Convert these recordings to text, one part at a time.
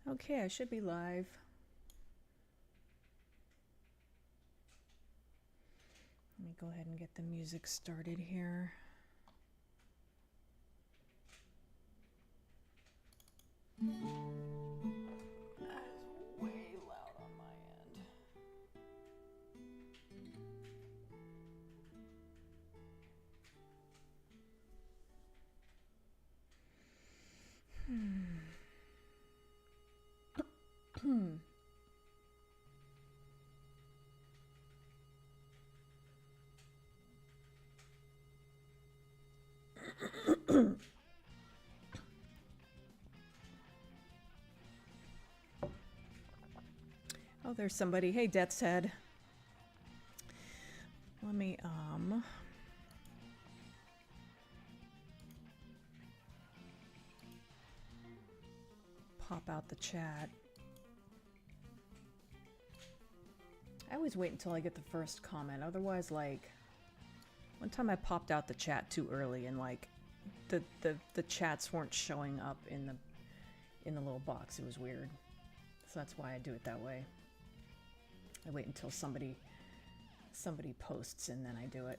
Okay, I should be live. Let me go ahead and get the music started here. That is way loud on my end. Oh, there's somebody. Hey, Death's Head. Let me, pop out the chat. I always wait until I get the first comment. Otherwise, like, one time I popped out the chat too early and, like, the chats weren't showing up in the little box. It was weird. So that's why I do it that way. I wait until somebody posts and then I do it.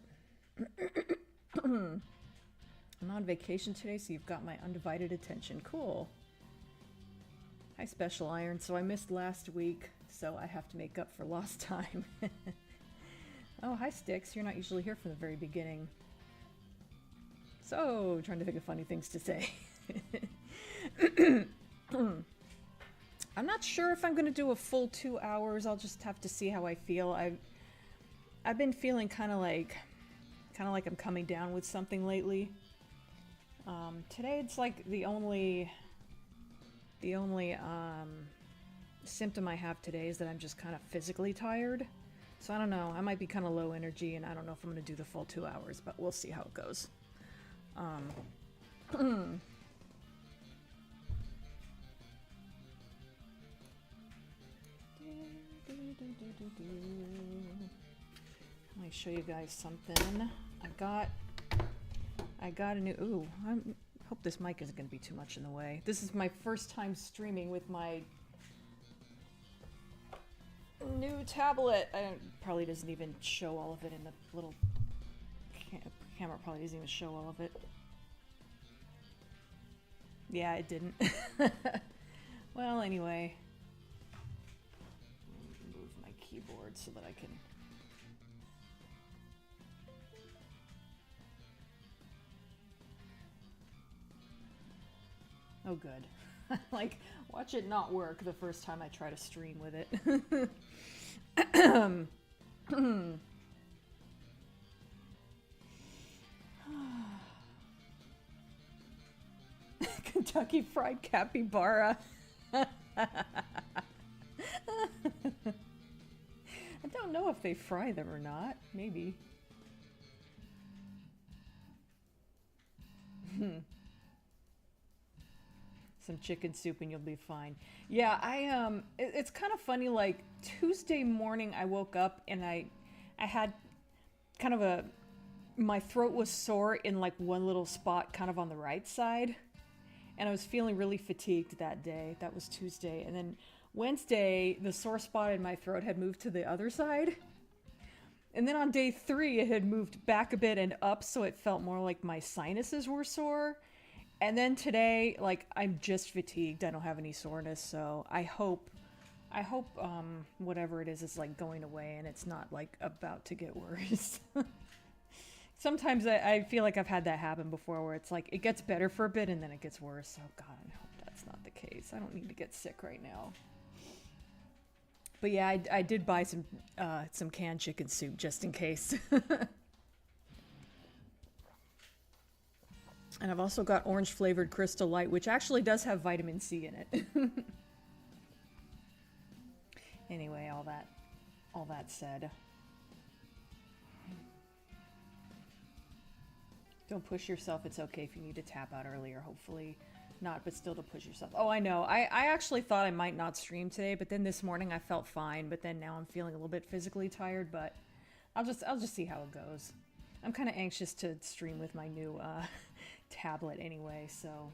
I'm on vacation today, so you've got my undivided attention. Cool. Hi, Special Iron. So I missed last week, so I have to make up for lost time. Oh, hi, Sticks. You're not usually here from the very beginning. So, trying to think of funny things to say. I'm not sure if I'm going to do a full 2 hours. I'll just have to see how I feel. I've been feeling kind of like I'm coming down with something lately. Today it's like the only symptom I have today is that I'm just kind of physically tired. So I don't know. I might be kind of low energy, and I don't know if I'm going to do the full 2 hours, but we'll see how it goes. Let me show you guys something. I got a new. Ooh, I hope this mic isn't going to be too much in the way. This is my first time streaming with my new tablet. Probably doesn't even show all of it in the little camera. Probably doesn't even show all of it. Yeah, it didn't. Well, anyway, move my keyboard so that I can. Oh, good. Like, watch it not work the first time I try to stream with it. Kentucky Fried Capybara. I don't know if they fry them or not. Maybe. Some chicken soup and you'll be fine. Yeah, it's kind of funny, like Tuesday morning I woke up and I had kind of my throat was sore in like one little spot kind of on the right side. And I was feeling really fatigued that day. That was Tuesday. And then Wednesday, the sore spot in my throat had moved to the other side. And then on day 3, it had moved back a bit and up, so it felt more like my sinuses were sore. And then today, like, I'm just fatigued. I don't have any soreness, so I hope whatever it is like going away and it's not like about to get worse. Sometimes I feel like I've had that happen before where it's like it gets better for a bit and then it gets worse. Oh God, I hope that's not the case. I don't need to get sick right now. But yeah, I did buy some canned chicken soup just in case. And I've also got orange flavored Crystal Light, which actually does have vitamin C in it. Anyway, all that said. Don't push yourself. It's okay if you need to tap out earlier. Hopefully not, but still to push yourself. Oh, I know. I actually thought I might not stream today, but then this morning I felt fine, but then now I'm feeling a little bit physically tired, but I'll just see how it goes. I'm kind of anxious to stream with my new tablet anyway, so.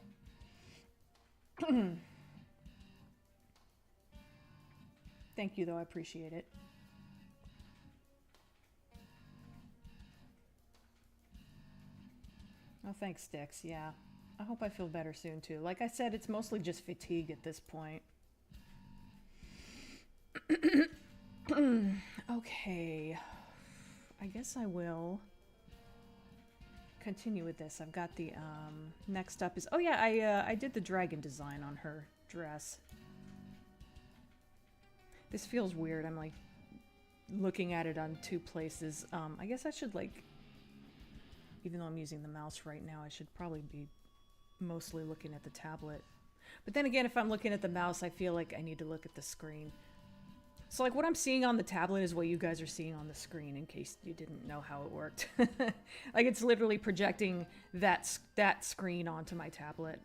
Thank you, though. I appreciate it. Oh, thanks, Stix. Yeah. I hope I feel better soon, too. Like I said, it's mostly just fatigue at this point. Okay. I guess I will continue with this. I've got the, next up is... Oh, yeah, I did the dragon design on her dress. This feels weird. I'm, like, looking at it on two places. I guess I should, like... Even though I'm using the mouse right now, I should probably be mostly looking at the tablet. But then again, if I'm looking at the mouse, I feel like I need to look at the screen. So like what I'm seeing on the tablet is what you guys are seeing on the screen, in case you didn't know how it worked. Like it's literally projecting that screen onto my tablet.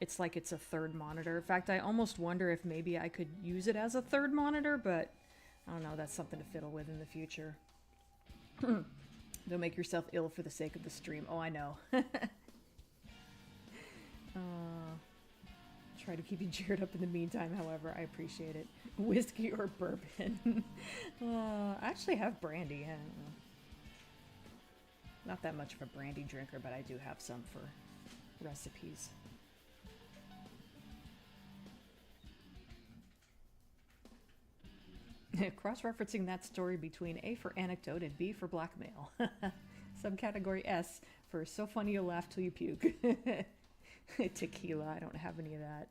It's like it's a third monitor. In fact, I almost wonder if maybe I could use it as a third monitor, but I don't know, that's something to fiddle with in the future. Don't make yourself ill for the sake of the stream. Oh, I know. Try to keep you cheered up in the meantime, however. I appreciate it. Whiskey or bourbon? I actually have brandy. I don't know. Not that much of a brandy drinker, but I do have some for recipes. Cross-referencing that story between A for anecdote and B for blackmail. Subcategory S for so funny you'll laugh till you puke. Tequila, I don't have any of that.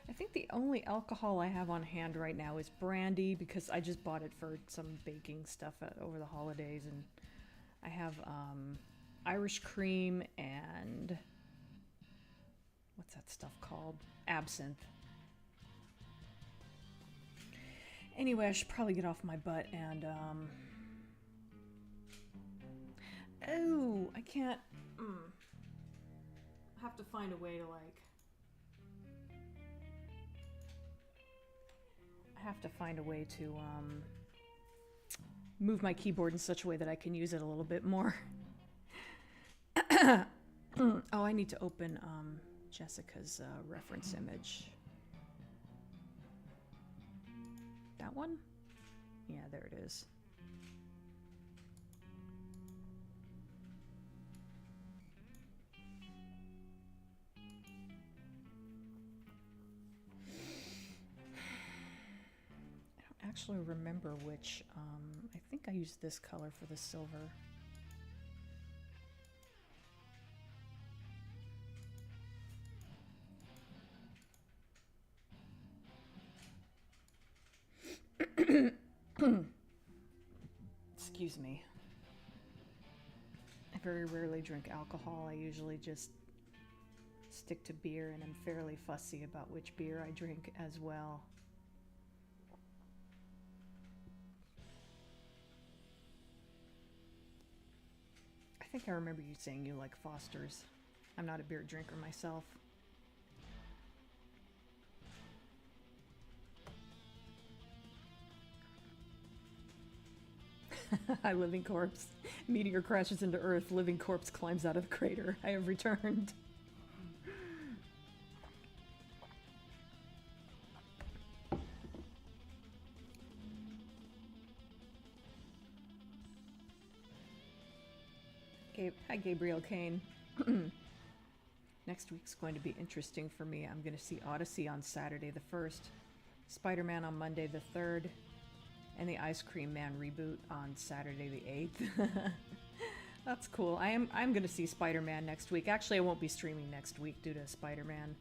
I think the only alcohol I have on hand right now is brandy, because I just bought it for some baking stuff over the holidays, and I have Irish cream and... what's that stuff called? Absinthe. Anyway, I should probably get off my butt and, oh, I can't, I have to find a way to, like, move my keyboard in such a way that I can use it a little bit more. Oh, I need to open, Jessica's reference image. That one? Yeah, there it is. I don't actually remember which, I think I used this color for the silver. Excuse me. I very rarely drink alcohol. I usually just stick to beer, and I'm fairly fussy about which beer I drink as well. I think I remember you saying you like Foster's. I'm not a beer drinker myself. Hi, living corpse. Meteor crashes into Earth. Living corpse climbs out of the crater. I have returned. Hi, Gabriel Kane. Next week's going to be interesting for me. I'm going to see Odyssey on Saturday the 1st, Spider-Man on Monday the 3rd, and the Ice Cream Man reboot on Saturday the 8th. That's cool. I'm going to see Spider-Man next week. Actually, I won't be streaming next week due to Spider-Man.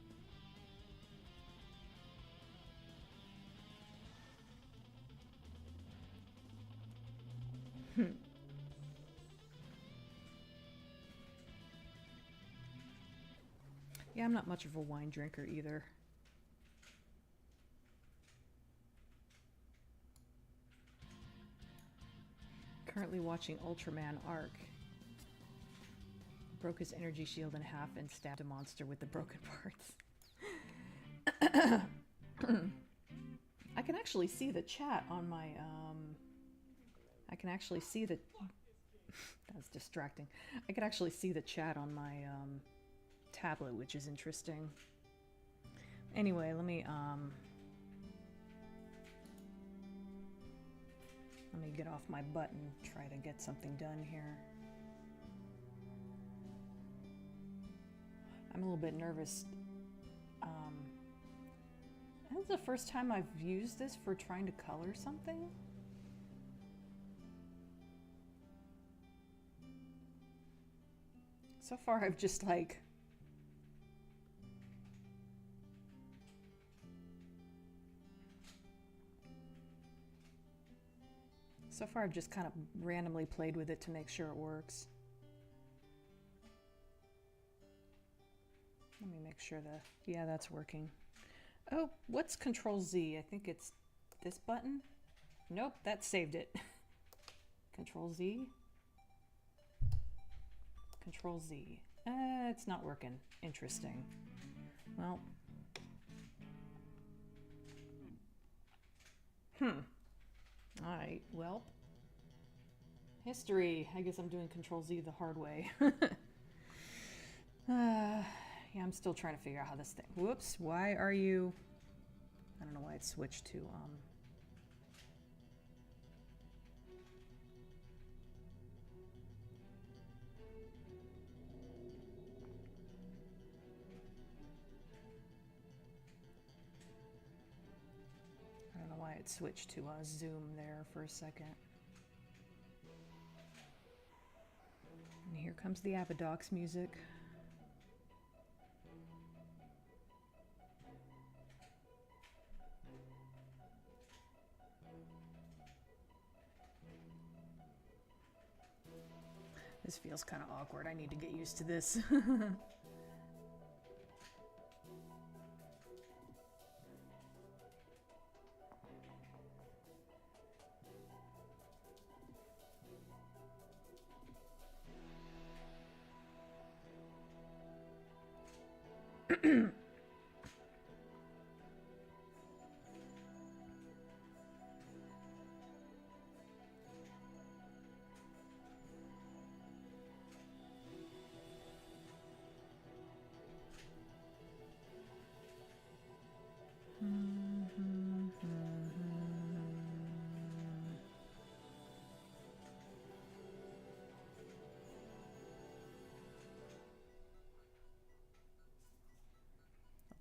Yeah, I'm not much of a wine drinker either. Currently watching Ultraman Arc. Broke his energy shield in half and stabbed a monster with the broken parts. I can actually see the chat on my, I can actually see the... That's distracting. I can actually see the chat on my, tablet, which is interesting. Anyway, let me get off my butt and try to get something done here. I'm a little bit nervous. This is the first time I've used this for trying to color something. So far, I've just like... So far, I've just kind of randomly played with it to make sure it works. Let me make sure the... Yeah, that's working. Oh, what's Control Z? I think it's this button. Nope, that saved it. Control Z. Control Z. It's not working. Interesting. Well. Alright, well. History. I guess I'm doing Control Z the hard way. Yeah, I'm still trying to figure out how this thing... Whoops, why are you... I don't know why it switched to, I don't know why it switched to, zoom there for a second. And here comes the Abadox music. This feels kind of awkward. I need to get used to this.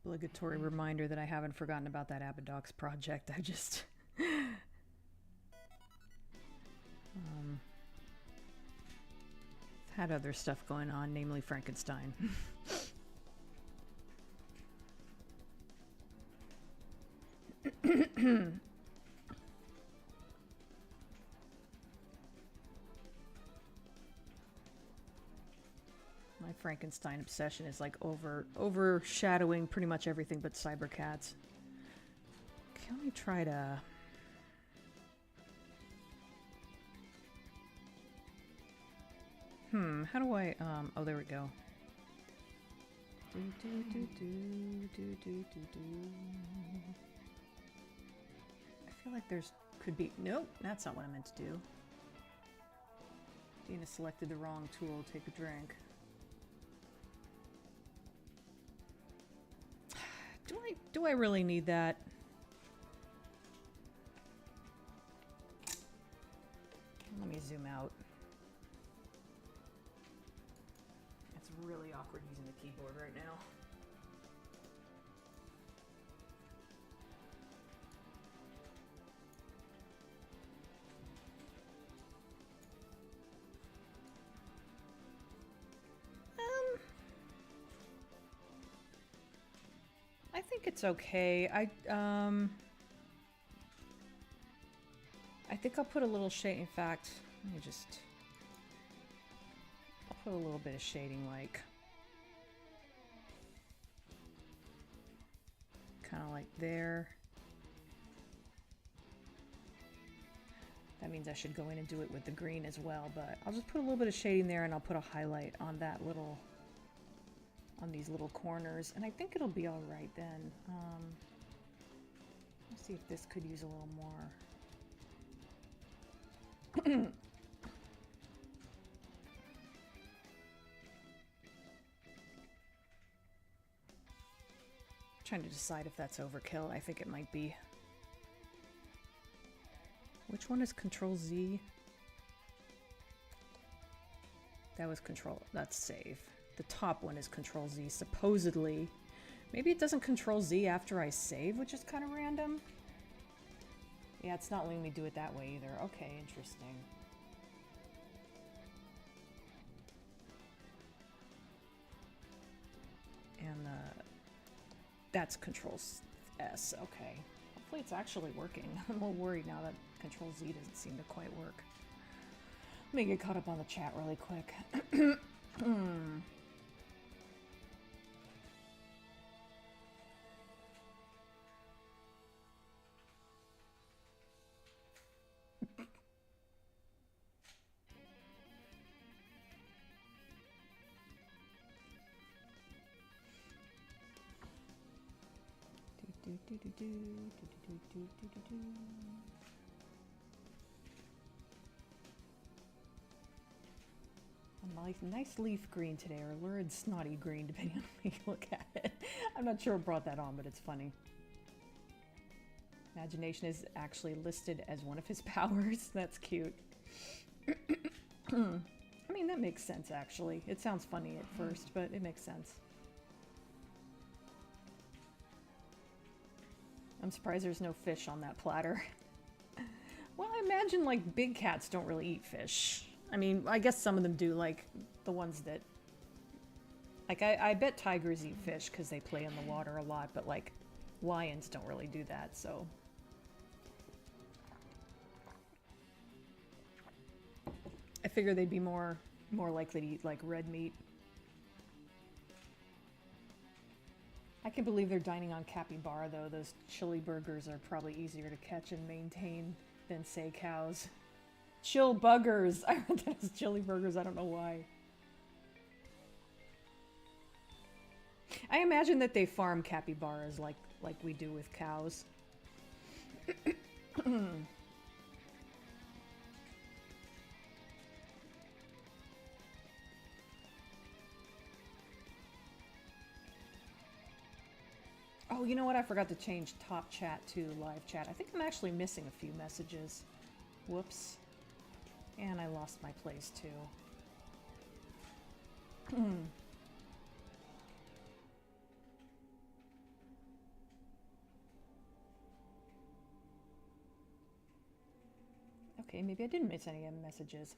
Obligatory reminder that I haven't forgotten about that Abadox project. I just... had other stuff going on, namely Frankenstein. My Frankenstein obsession is like overshadowing pretty much everything but Cybercats. Okay, let me try to... how do I, oh, there we go. I feel like there's, could be, nope, that's not what I meant to do. Dina selected the wrong tool, take a drink. Do I really need that? Let me zoom out. It's really awkward using the keyboard right now. I think it's okay. I think I'll put a little shade. In fact, let me just... I'll put a little bit of shading, like... kind of like there. That means I should go in and do it with the green as well, but I'll just put a little bit of shading there and I'll put a highlight on that little, on these little corners, and I think it'll be all right then. Let's see if this could use a little more. Trying to decide if that's overkill. I think it might be. Which one is Control Z? That was Control. That's save. The top one is Control Z, supposedly. Maybe it doesn't Control Z after I save, which is kind of random. Yeah, it's not letting me do it that way either. Okay, interesting. And that's Control S. Okay. Hopefully it's actually working. I'm a little worried now that Control Z doesn't seem to quite work. Let me get caught up on the chat really quick. A nice leaf green today, or lurid snotty green, depending on how you look at it. I'm not sure what brought that on, but it's funny. Imagination is actually listed as one of his powers. That's cute. I mean, that makes sense, actually. It sounds funny at first, but it makes sense. I'm surprised there's no fish on that platter. Well, I imagine, like, big cats don't really eat fish. I mean, I guess some of them do, like, the ones that... Like, I bet tigers eat fish because they play in the water a lot, but, like, lions don't really do that, so... I figure they'd be more likely to eat, like, red meat. I can believe they're dining on capybara, though. Those chili burgers are probably easier to catch and maintain than, say, cows. Chill buggers! I read that as chili burgers, I don't know why. I imagine that they farm capybaras like we do with cows. Oh, you know what? I forgot to change top chat to live chat. I think I'm actually missing a few messages. Whoops. And I lost my place, too. Okay, maybe I didn't miss any messages.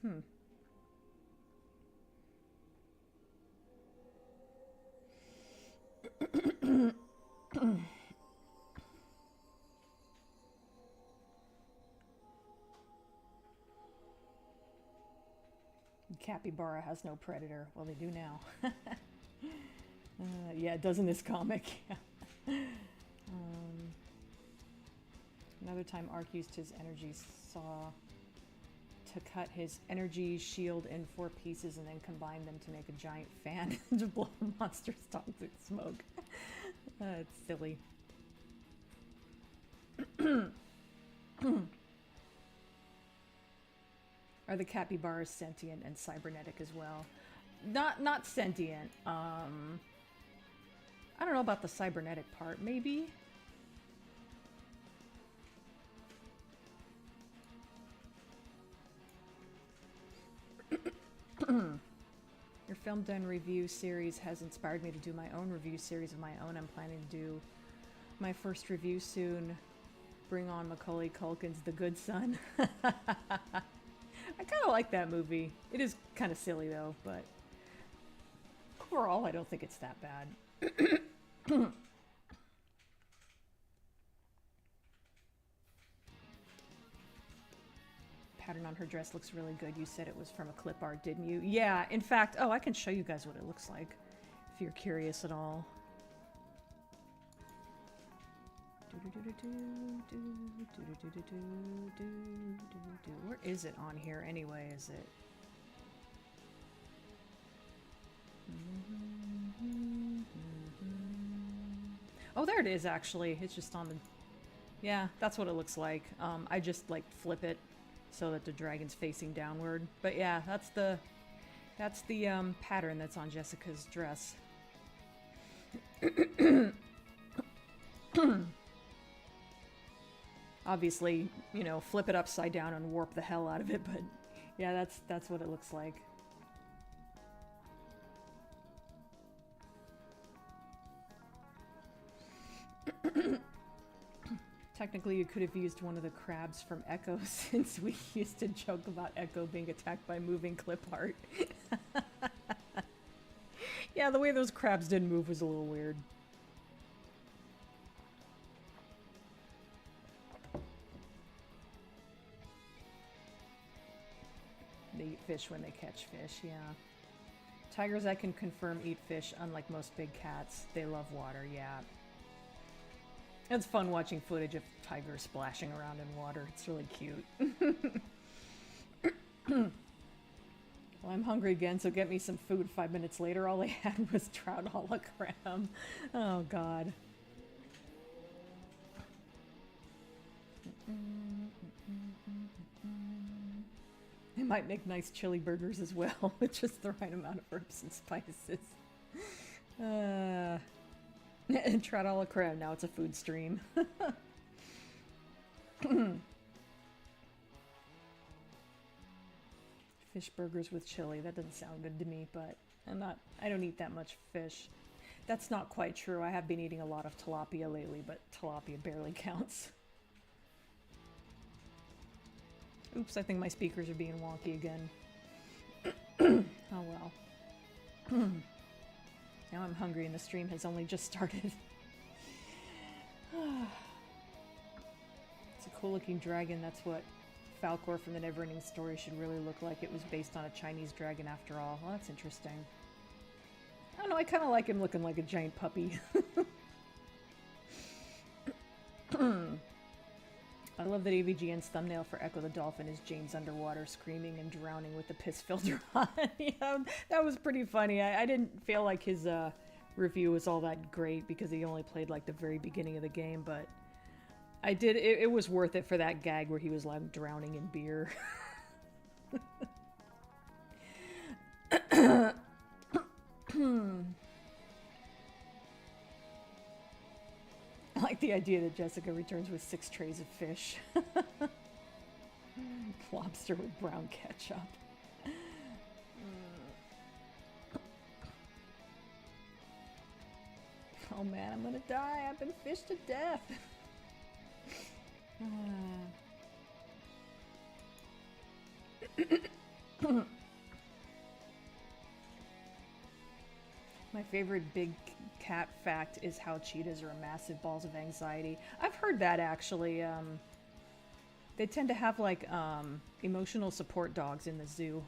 Capybara has no predator. Well, they do now. Yeah, it does in this comic. Another time Ark used his energy saw to cut his energy shield in 4 pieces and then combine them to make a giant fan to blow monsters' toxic smoke. It's silly. Are the capybaras sentient and cybernetic as well? Not sentient. I don't know about the cybernetic part. Maybe. Your film done review series has inspired me to do my own review series of my own. I'm planning to do my first review soon. Bring on Macaulay Culkin's The Good Son. I kind of like that movie. It is kind of silly though, but overall I don't think it's that bad. Pattern on her dress looks really good. You said it was from a clip art, didn't you? Yeah, in fact, oh, I can show you guys what it looks like if you're curious at all. Where is it on here anyway? Is it? Oh, there it is actually. It's just on the... Yeah, that's what it looks like. I just like flip it so that the dragon's facing downward. But yeah, that's the pattern that's on Jessica's dress. Obviously, you know, flip it upside down and warp the hell out of it, but yeah, that's what it looks like. Technically, you could have used one of the crabs from Echo, since we used to joke about Echo being attacked by moving clip art. Yeah, the way those crabs didn't move was a little weird. They eat fish when they catch fish, yeah. Tigers, I can confirm, eat fish, unlike most big cats. They love water, yeah. It's fun watching footage of tigers splashing around in water. It's really cute. Well, I'm hungry again, so get me some food. 5 minutes later, all they had was trout a la creme. Oh, God. They might make nice chili burgers as well, with just the right amount of herbs and spices. And trout a la creme, now it's a food stream. Fish burgers with chili, that doesn't sound good to me, but I don't eat that much fish. That's not quite true. I have been eating a lot of tilapia lately, but tilapia barely counts. Oops, I think my speakers are being wonky again. Oh well. Now I'm hungry and the stream has only just started. It's a cool looking dragon. That's what Falcor from the Neverending Story should really look like. It was based on a Chinese dragon after all. Well, that's interesting. I don't know, I kind of like him looking like a giant puppy. I love that AVGN's thumbnail for Echo the Dolphin is James underwater screaming and drowning with the piss filter on. Yeah, that was pretty funny. I didn't feel like his review was all that great because he only played like the very beginning of the game, but I did. It was worth it for that gag where he was like drowning in beer. I like the idea that Jessica returns with 6 trays of fish. Lobster with brown ketchup. Oh man, I'm gonna die. I've been fished to death. My favorite big cat fact is how cheetahs are massive balls of anxiety. I've heard that actually. They tend to have like emotional support dogs in the zoo.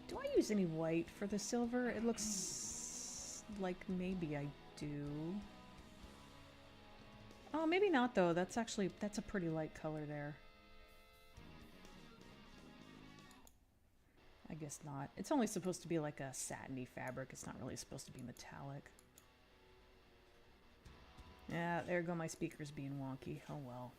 Do I use any white for the silver? It looks like maybe I do. Oh, maybe not though. That's a pretty light color there. I guess not. It's only supposed to be like a satiny fabric. It's not really supposed to be metallic. Yeah, there go my speakers being wonky. Oh well.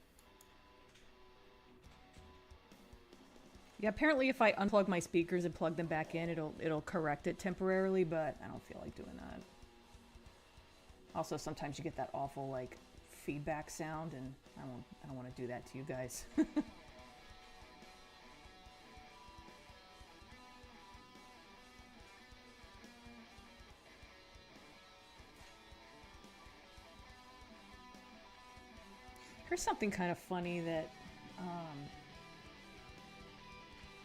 Yeah, apparently if I unplug my speakers and plug them back in, it'll correct it temporarily, but I don't feel like doing that. Also, sometimes you get that awful like feedback sound, and I don't want to do that to you guys. Here's something kind of funny that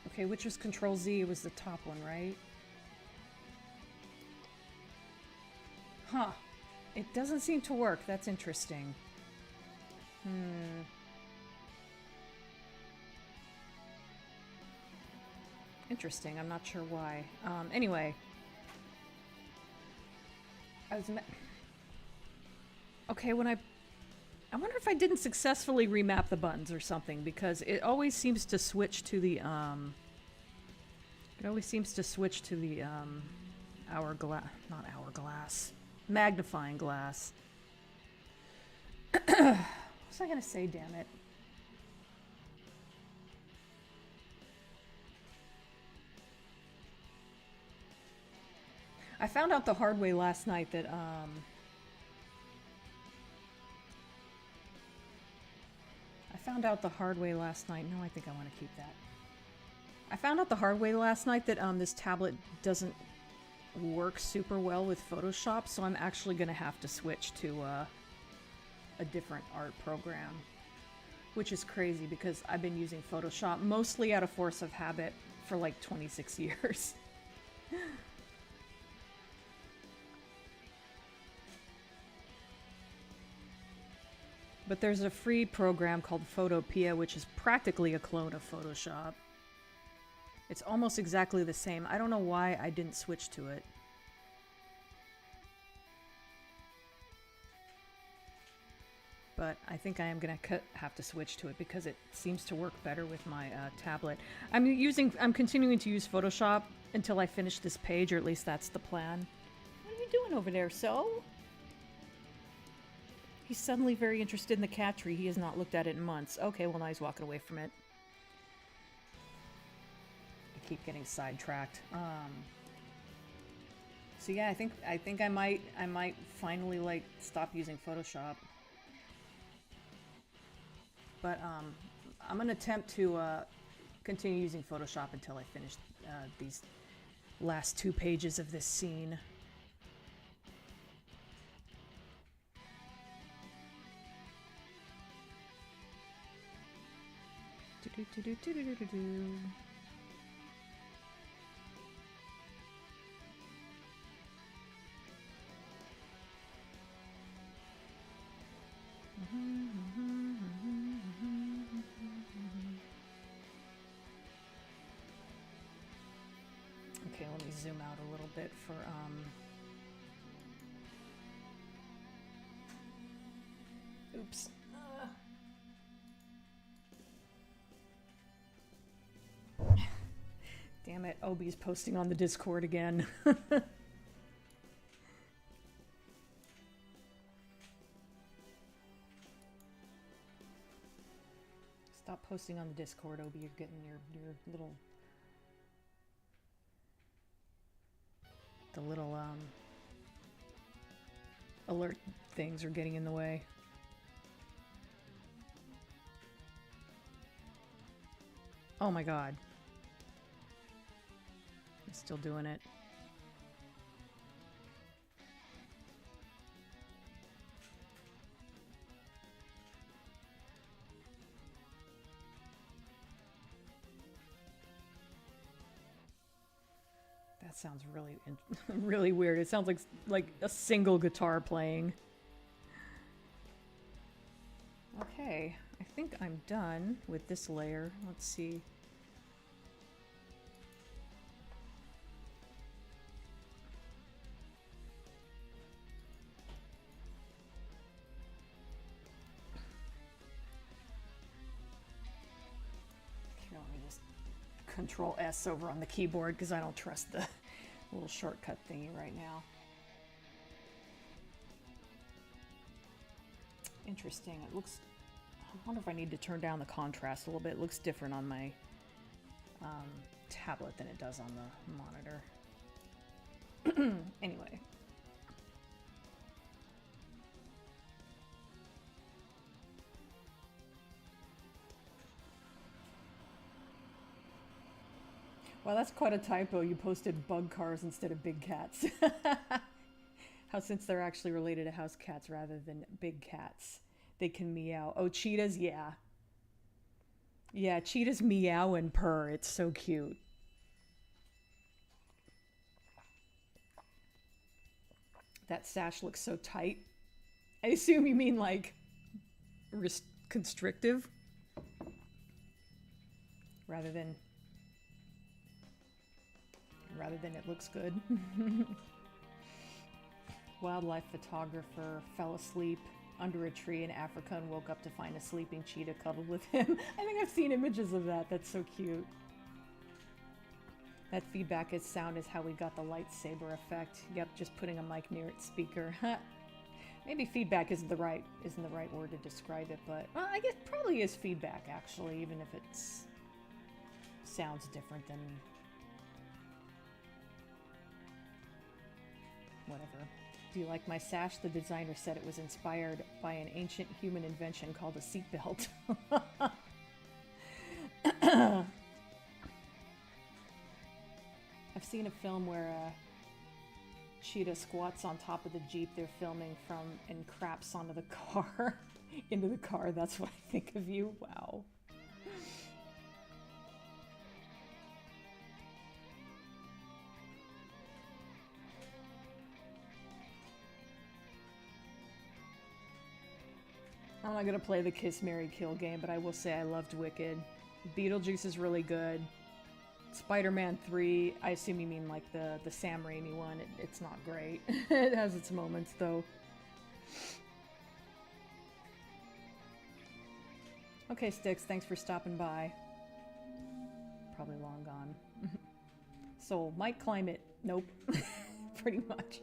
okay, which was Control Z? It was the top one, right? Huh. It doesn't seem to work. That's interesting. Interesting. I'm not sure why. Anyway. Okay, when I wonder if I didn't successfully remap the buttons or something, because it always seems to switch to the, hourglass, not hourglass, magnifying glass. What was I gonna say, damn it? I found out the hard way last night that, No, I think I want to keep that. I found out the hard way last night that this tablet doesn't work super well with Photoshop, so I'm actually going to have to switch to a different art program, which is crazy because I've been using Photoshop mostly out of force of habit for like 26 years. But there's a free program called Photopea, which is practically a clone of Photoshop. It's almost exactly the same. I don't know why I didn't switch to it. But I think I am gonna have to switch to it because it seems to work better with my tablet. I'm continuing to use Photoshop until I finish this page, or at least that's the plan. What are you doing over there, So? He's suddenly very interested in the cat tree. He has not looked at it in months. Okay, well now he's walking away from it. I keep getting sidetracked. So yeah, I think I might finally like stop using Photoshop. But I'm gonna attempt to continue using Photoshop until I finish these last 2 pages of this scene. Okay, let me zoom out a little bit for oops. Damn it, Obi's posting on the Discord again. Stop posting on the Discord, Obi. You're getting your little... The little, alert things are getting in the way. Oh my god. I'm still doing it. That sounds really, really weird. It sounds like a single guitar playing. Okay, I think I'm done with this layer. Let's see. Here, let me just Control S over on the keyboard because I don't trust the little shortcut thingy right now. Interesting. It looks... I wonder if I need to turn down the contrast a little bit. It looks different on my tablet than it does on the monitor. Anyway. Well, that's quite a typo. You posted bug cars instead of big cats. How since they're actually related to house cats rather than big cats, they can meow. Oh, cheetahs? Yeah. Yeah, cheetahs meow and purr. It's so cute. That sash looks so tight. I assume you mean like constrictive rather than rather than it looks good. Wildlife photographer fell asleep under a tree in Africa and woke up to find a sleeping cheetah cuddled with him. I think I've seen images of that. That's so cute. That feedback as sound is how we got the lightsaber effect. Yep, just putting a mic near its speaker. Maybe feedback isn't the right word to describe it, but I guess probably is feedback actually, even if it's sounds different than whatever. Do you like my sash? The designer said it was inspired by an ancient human invention called a seatbelt. I've seen a film where a cheetah squats on top of the Jeep they're filming from and craps onto the car. Into the car, that's what I think of you. Wow. I'm not gonna play the Kiss, Marry, Kill game, but I will say I loved Wicked. Beetlejuice is really good. Spider-Man 3, I assume you mean like the Sam Raimi one. It's not great. It has its moments, though. Okay, Sticks, thanks for stopping by. Probably long gone. Soul, might climb it. Nope. Pretty much.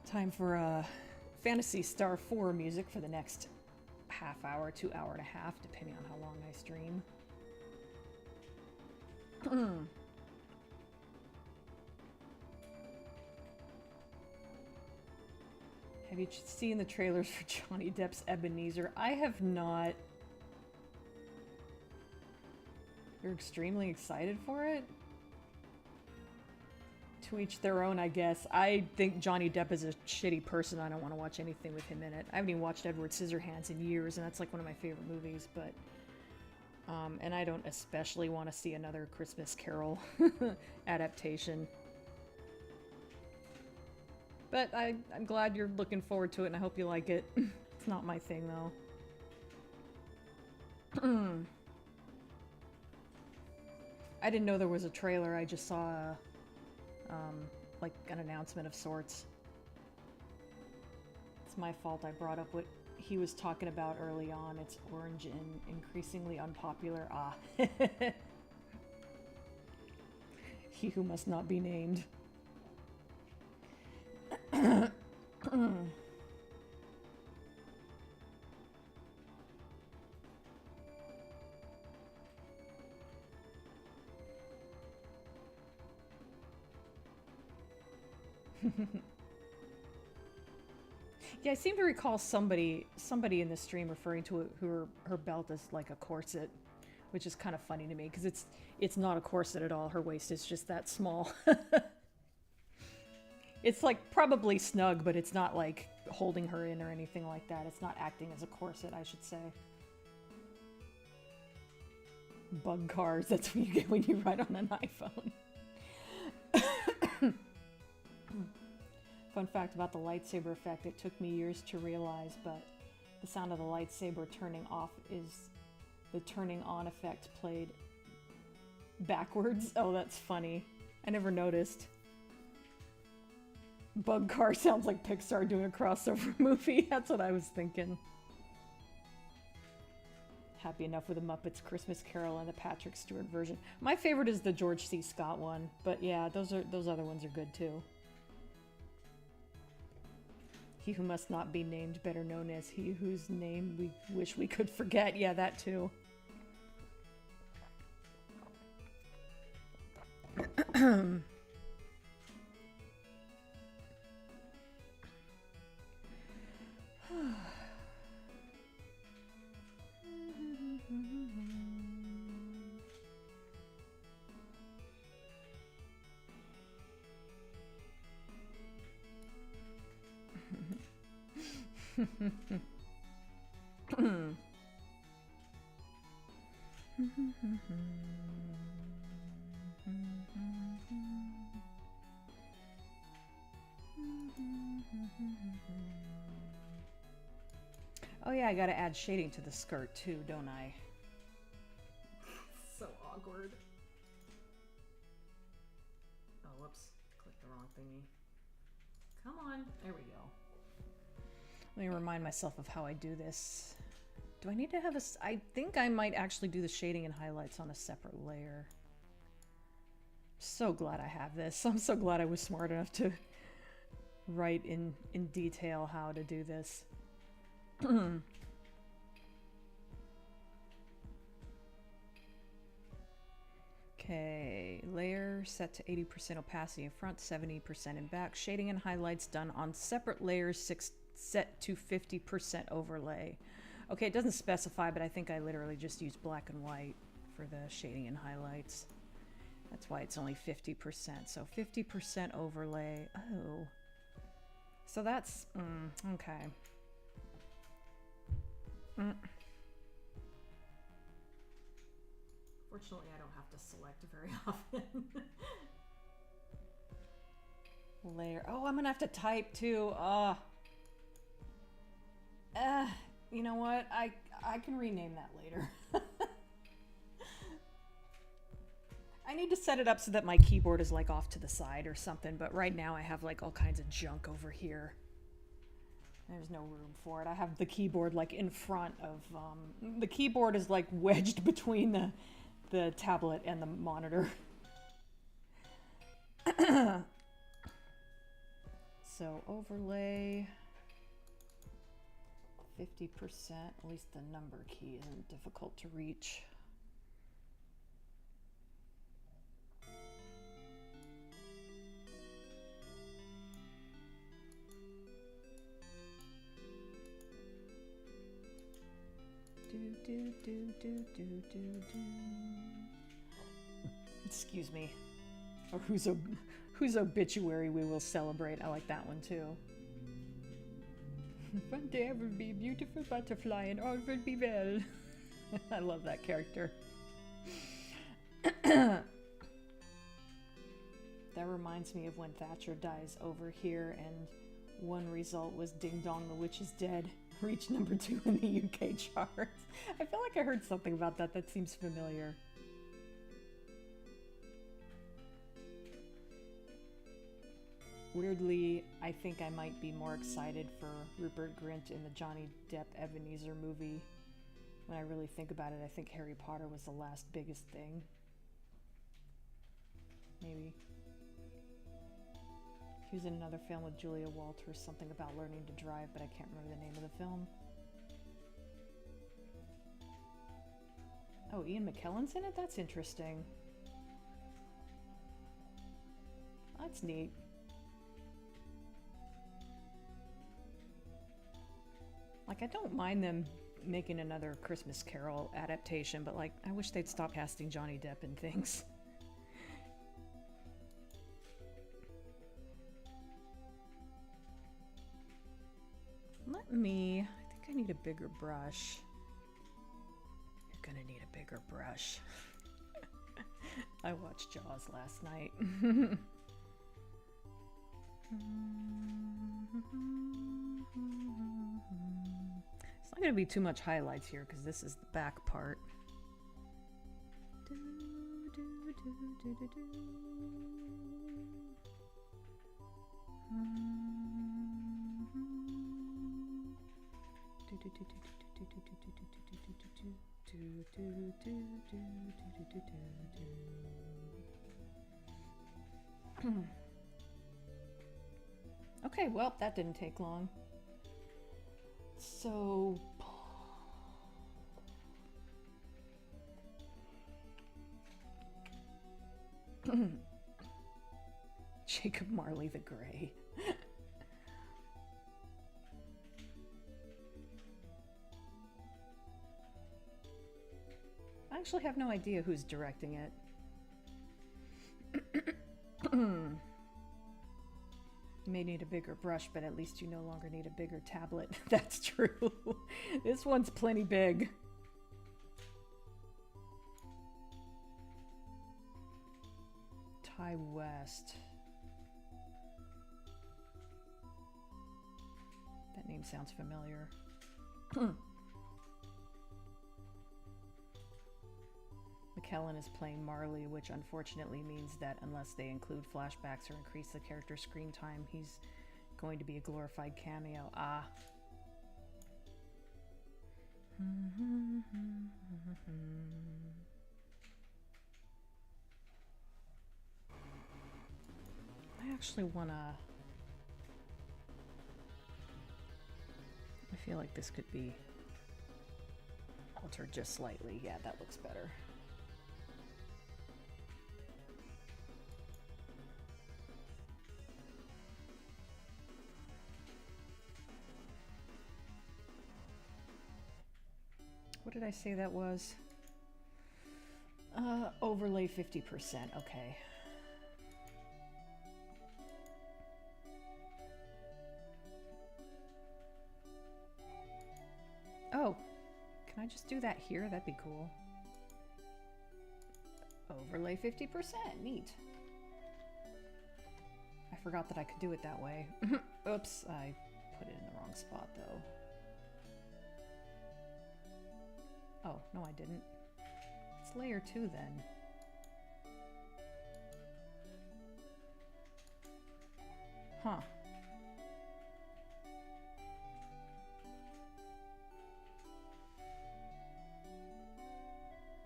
Time for Phantasy Star 4 music for the next half hour to hour and a half, depending on how long I stream. Have you seen the trailers for Johnny Depp's Ebenezer? I have not. You're extremely excited for it? To each their own, I guess. I think Johnny Depp is a shitty person. I don't want to watch anything with him in it. I haven't even watched Edward Scissorhands in years, and that's like one of my favorite movies, but... and I don't especially want to see another Christmas Carol adaptation. But I'm glad you're looking forward to it, and I hope you like it. It's not my thing, though. I didn't know there was a trailer. I just saw like an announcement of sorts. It's my fault I brought up what he was talking about early on. It's orange and increasingly unpopular. Ah. He who must not be named. Yeah, I seem to recall somebody in the stream referring to it who her belt is like a corset, which is kind of funny to me because it's not a corset at all. Her waist is just that small. It's like probably snug, but it's not like holding her in or anything like that. It's not acting as a corset, I should say. Bug cars, that's what you get when you ride on an iPhone. Fun fact about the lightsaber effect, it took me years to realize, but the sound of the lightsaber turning off is the turning on effect played backwards. Oh, that's funny. I never noticed. Bug car sounds like Pixar doing a crossover movie. That's what I was thinking. Happy enough with the Muppets Christmas Carol and the Patrick Stewart version. My favorite is the George C. Scott one, but yeah, those other ones are good too. He who must not be named, better known as he whose name we wish we could forget. Yeah, that too. I gotta add shading to the skirt too, don't I? So awkward. Oh, whoops. Clicked the wrong thingy. Come on. There we go. Let me remind myself of how I do this. Do I need to have a... I think I might actually do the shading and highlights on a separate layer. So glad I have this. I'm so glad I was smart enough to write in detail how to do this. Okay, layer set to 80% opacity in front, 70% in back. Shading and highlights done on separate layers, set to 50% overlay. Okay, it doesn't specify, but I think I literally just used black and white for the shading and highlights. That's why it's only 50%. So 50% overlay. Oh. So that's... okay. Fortunately, I don't have to select very often. Layer. Oh, I'm gonna have to type too. You know what? I can rename that later. I need to set it up so that my keyboard is like off to the side or something, but right now I have like all kinds of junk over here. There's no room for it. I have the keyboard like in front of, the keyboard is like wedged between the tablet and the monitor. So overlay, 50%, at least the number key isn't difficult to reach. Excuse me. Or whose obituary we will celebrate. I like that one too. One day I will be a beautiful butterfly and all will be well. I love that character. That reminds me of when Thatcher dies over here, and one result was Ding Dong the Witch is Dead. Reached number 2 in the UK charts. I feel like I heard something about that. That seems familiar. Weirdly, I think I might be more excited for Rupert Grint in the Johnny Depp Ebenezer movie. When I really think about it, I think Harry Potter was the last biggest thing. Maybe. He was in another film with Julia Walters, something about learning to drive, but I can't remember the name of the film. Oh, Ian McKellen's in it? That's interesting. That's neat. Like, I don't mind them making another Christmas Carol adaptation, but like, I wish they'd stop casting Johnny Depp in things. I think I need a bigger brush. You're gonna need a bigger brush. I watched Jaws last night. It's not gonna be too much highlights here because this is the back part. Okay, well, that didn't take long. So Jacob Marley the Grey. I actually have no idea who's directing it. You may need a bigger brush, but at least you no longer need a bigger tablet. That's true. This one's plenty big. Ty West. That name sounds familiar. McKellen is playing Marley, which unfortunately means that unless they include flashbacks or increase the character's screen time, he's going to be a glorified cameo. Ah. I actually wanna... I feel like this could be altered just slightly. Yeah, that looks better. What did I say that was? Overlay 50%. Okay. Oh, can I just do that here? That'd be cool. Overlay 50%. Neat. I forgot that I could do it that way. Oops, I put it in the wrong spot though. Oh, no I didn't. It's layer 2 then. Huh.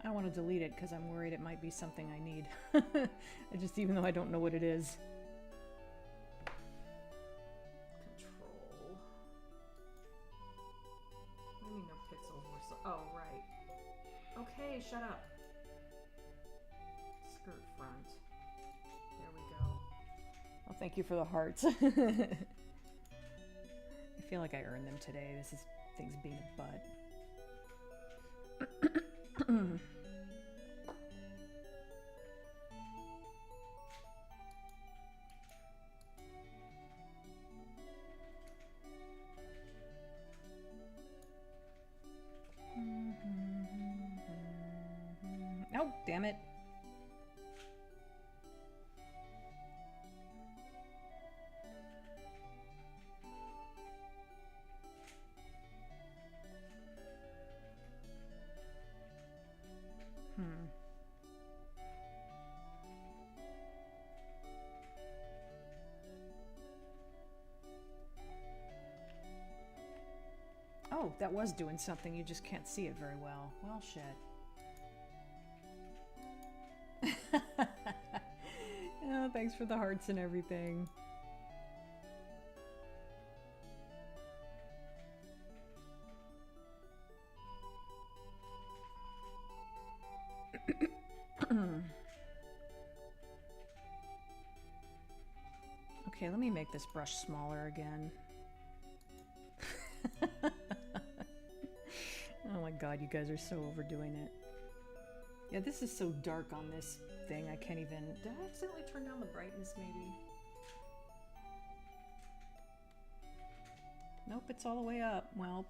I don't want to delete it because I'm worried it might be something I need. Even though I don't know what it is. Control. What do you mean no pixels were so... Oh, right. Okay, shut up. Skirt front. There we go. Oh, thank you for the hearts. I feel like I earned them today. This is things being a butt. Oh, damn it. Oh, that was doing something. You just can't see it very well. Well, shit. Oh, thanks for the hearts and everything. Okay, let me make this brush smaller again. Oh my god, you guys are so overdoing it. Yeah, this is so dark on this thing, I can't even... Did I accidentally turn down the brightness, maybe? Nope, it's all the way up. Welp.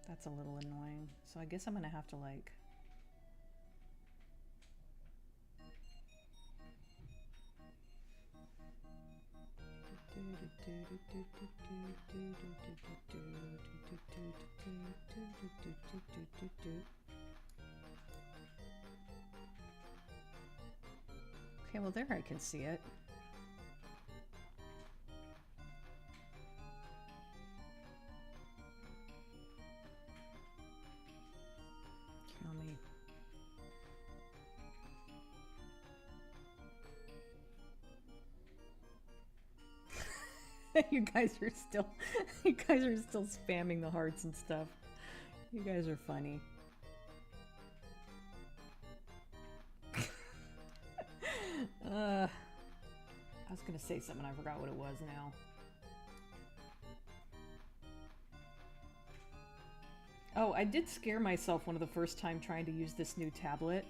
That's a little annoying. So I guess I'm gonna have to, like... Okay, well there I can see it. Kill me. You guys are still spamming the hearts and stuff. You guys are funny. I was gonna say something, I forgot what it was now. Oh, I did scare myself one of the first time trying to use this new tablet.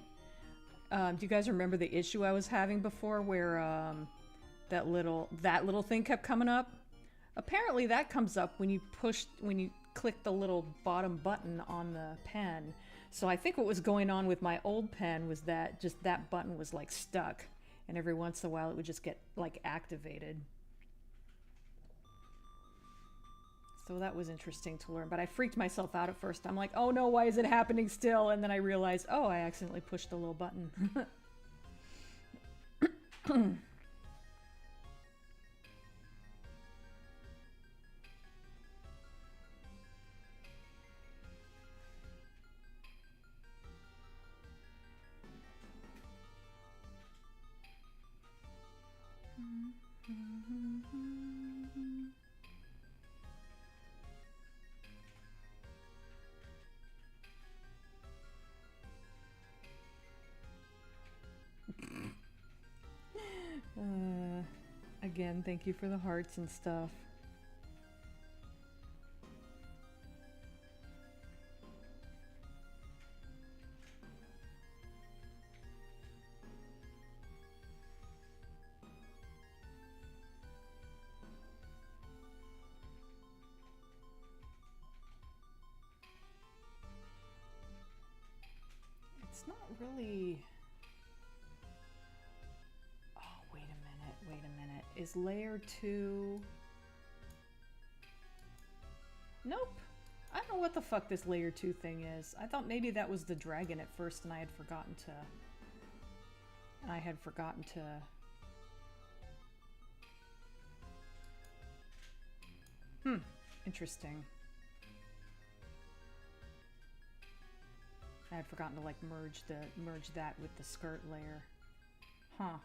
Do you guys remember the issue I was having before where that little thing kept coming up? Apparently that comes up when you click the little bottom button on the pen. So I think what was going on with my old pen was that just that button was like stuck, and every once in a while it would just get like activated. So that was interesting to learn, but I freaked myself out at first. I'm like, oh no, why is it happening still? And then I realized, oh, I accidentally pushed the little button. Again, thank you for the hearts and stuff. It's not really... Oh, wait a minute. Is layer 2... Nope. I don't know what the fuck this layer 2 thing is. I thought maybe that was the dragon at first and I had forgotten to... Interesting. I had forgotten to like merge that with the skirt layer. Huh.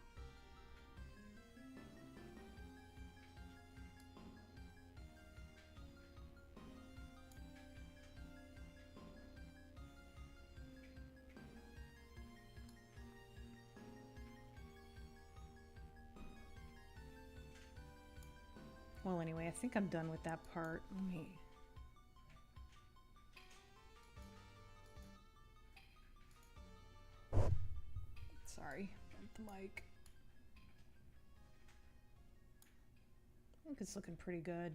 Well, anyway, I think I'm done with that part. Let me... Sorry, bent the mic. I think it's looking pretty good.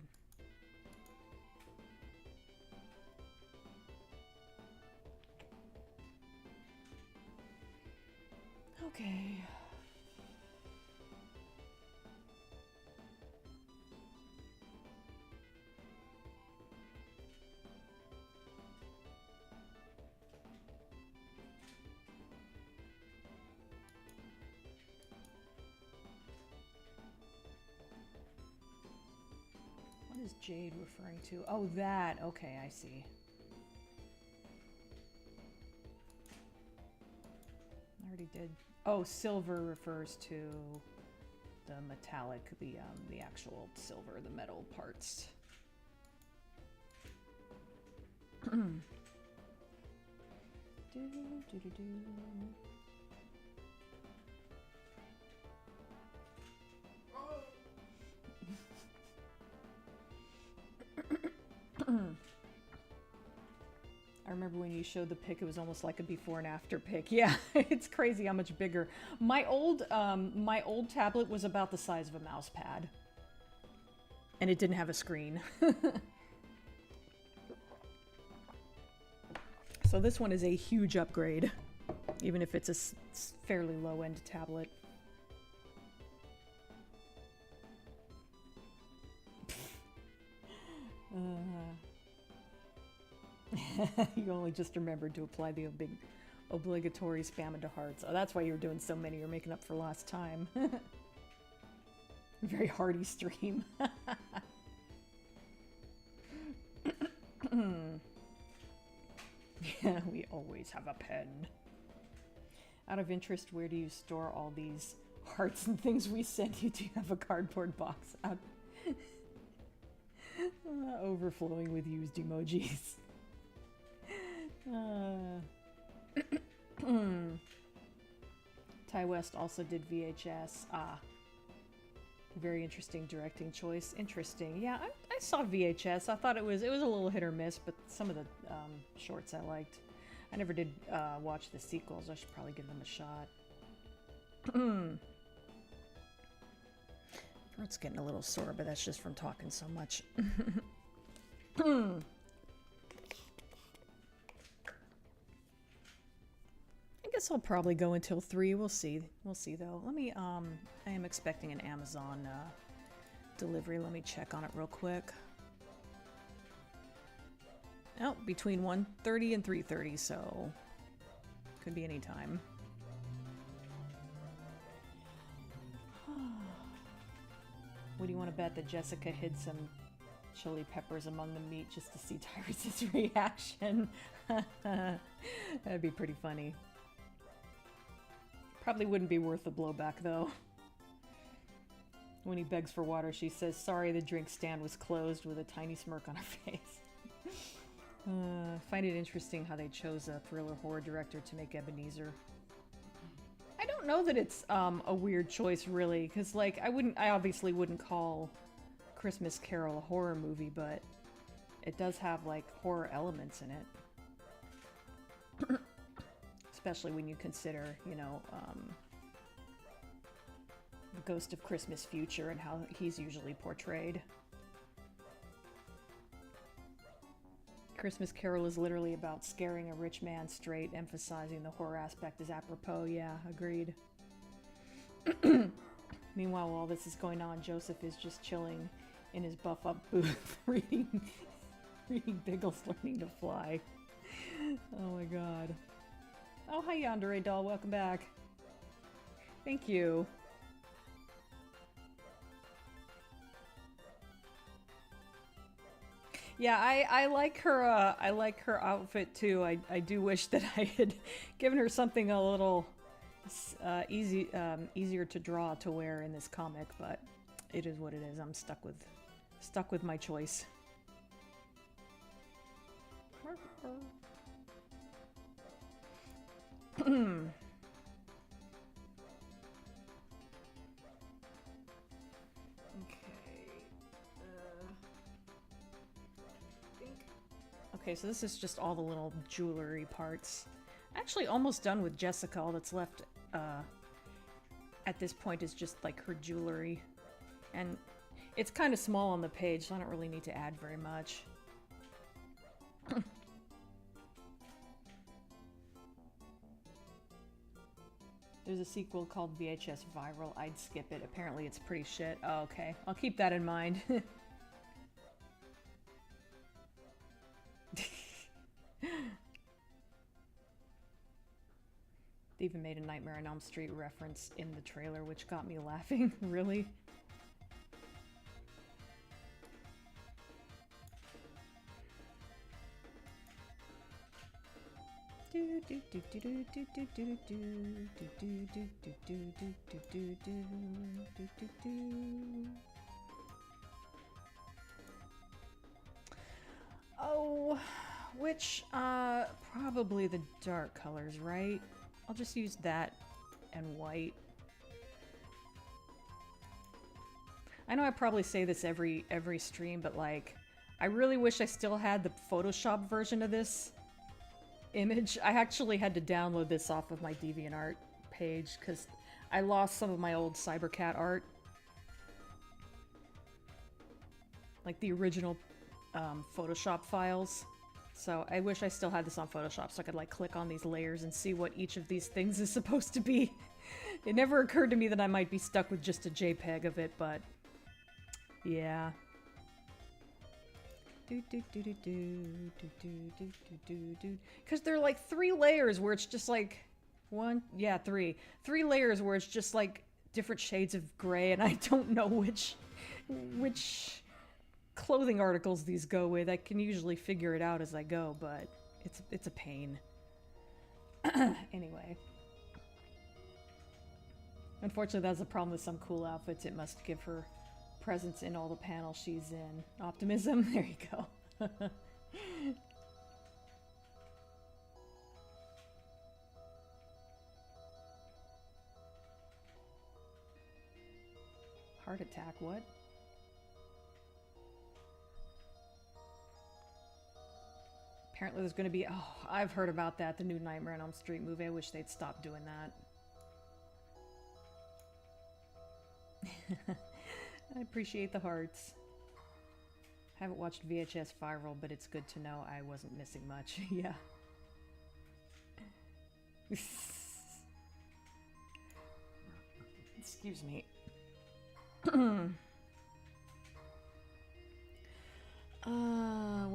Okay. What is Jade referring to? Oh, that. Okay, I see. I already did. Oh, silver refers to the metallic, the actual silver, the metal parts. I remember when you showed the pic, it was almost like a before and after pic. Yeah, it's crazy how much bigger. My old tablet was about the size of a mouse pad. And it didn't have a screen. So this one is a huge upgrade, even if it's a fairly low-end tablet. You only just remembered to apply the obligatory spam into hearts. Oh, that's why you were doing so many. You're making up for lost time. Very hearty stream. Yeah, we always have a pen. Out of interest, where do you store all these hearts and things we send you? Do you have a cardboard box out? Overflowing with used emojis. Ty West also did VHS. Very interesting directing choice. Interesting. Yeah, I saw VHS. I thought it was a little hit or miss, but some of the shorts I liked. I never did watch the sequels. I should probably give them a shot. Throat's getting a little sore, but that's just from talking so much. I guess I'll probably go until 3. We'll see. We'll see, though. Let me, I am expecting an Amazon delivery. Let me check on it real quick. Oh, between 1:30 and 3:30, so could be any time. What do you want to bet that Jessica hid some chili peppers among the meat just to see Tyrus's reaction? That'd be pretty funny. Probably wouldn't be worth the blowback, though. When he begs for water, she says, "Sorry, the drink stand was closed," with a tiny smirk on her face. Find it interesting how they chose a thriller horror director to make Ebenezer. I don't know that it's a weird choice, really, because like I obviously wouldn't call Christmas Carol a horror movie, but it does have like horror elements in it. Especially when you consider, you know, the Ghost of Christmas Future and how he's usually portrayed. Christmas Carol is literally about scaring a rich man straight, emphasizing the horror aspect is apropos. Yeah, agreed. Meanwhile, while this is going on, Joseph is just chilling in his buff-up booth, reading Biggles Learning to Fly. Oh my god. Oh, hi Yandere Doll, welcome back. Thank you. Yeah, I like her outfit too. I do wish that I had given her something a little easier to draw to wear in this comic, but it is what it is. I'm stuck with my choice. Okay, so this is just all the little jewelry parts. Actually, almost done with Jessica. All that's left at this point is just like her jewelry. And it's kind of small on the page, so I don't really need to add very much. There's a sequel called VHS Viral. I'd skip it. Apparently it's pretty shit. Oh, okay. I'll keep that in mind. They even made a Nightmare on Elm Street reference in the trailer, which got me laughing. Really? Oh, which, probably the dark colors, right? I'll just use that and white. I know I probably say this every stream, but like, I really wish I still had the Photoshop version of this image. I actually had to download this off of my DeviantArt page because I lost some of my old Cyborcat art. Like the original Photoshop files. So I wish I still had this on Photoshop so I could like click on these layers and see what each of these things is supposed to be. It never occurred to me that I might be stuck with just a JPEG of it, but yeah. Because they're like 3 layers where it's just like three layers where it's just like different shades of gray, and I don't know which clothing articles these go with. I can usually figure it out as I go, but it's a pain. Anyway. Unfortunately, that's the problem with some cool outfits. It must give her presence in all the panels she's in. Optimism? There you go. Heart attack, what? Apparently there's gonna be... Oh, I've heard about that. The new Nightmare on Elm Street movie. I wish they'd stop doing that. I appreciate the hearts. Haven't watched VHS Viral, but it's good to know I wasn't missing much. Yeah. Excuse me.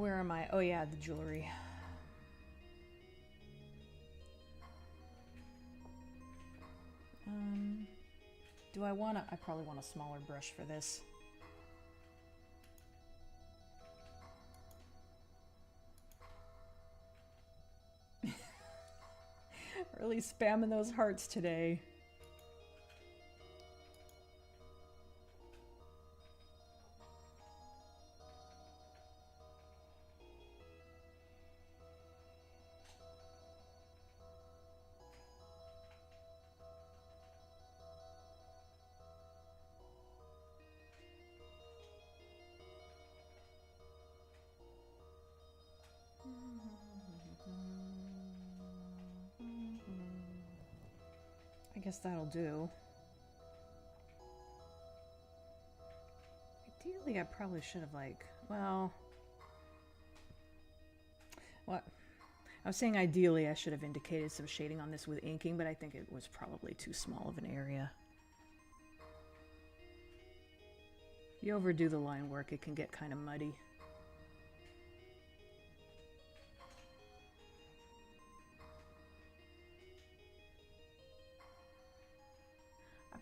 Where am I? Oh yeah, the jewelry. Do I want to... I probably want a smaller brush for this. Really spamming those hearts today. I guess that'll do. Ideally, I probably should have, like, well... What? I was saying ideally I should have indicated some shading on this with inking, but I think it was probably too small of an area. If you overdo the line work, it can get kind of muddy.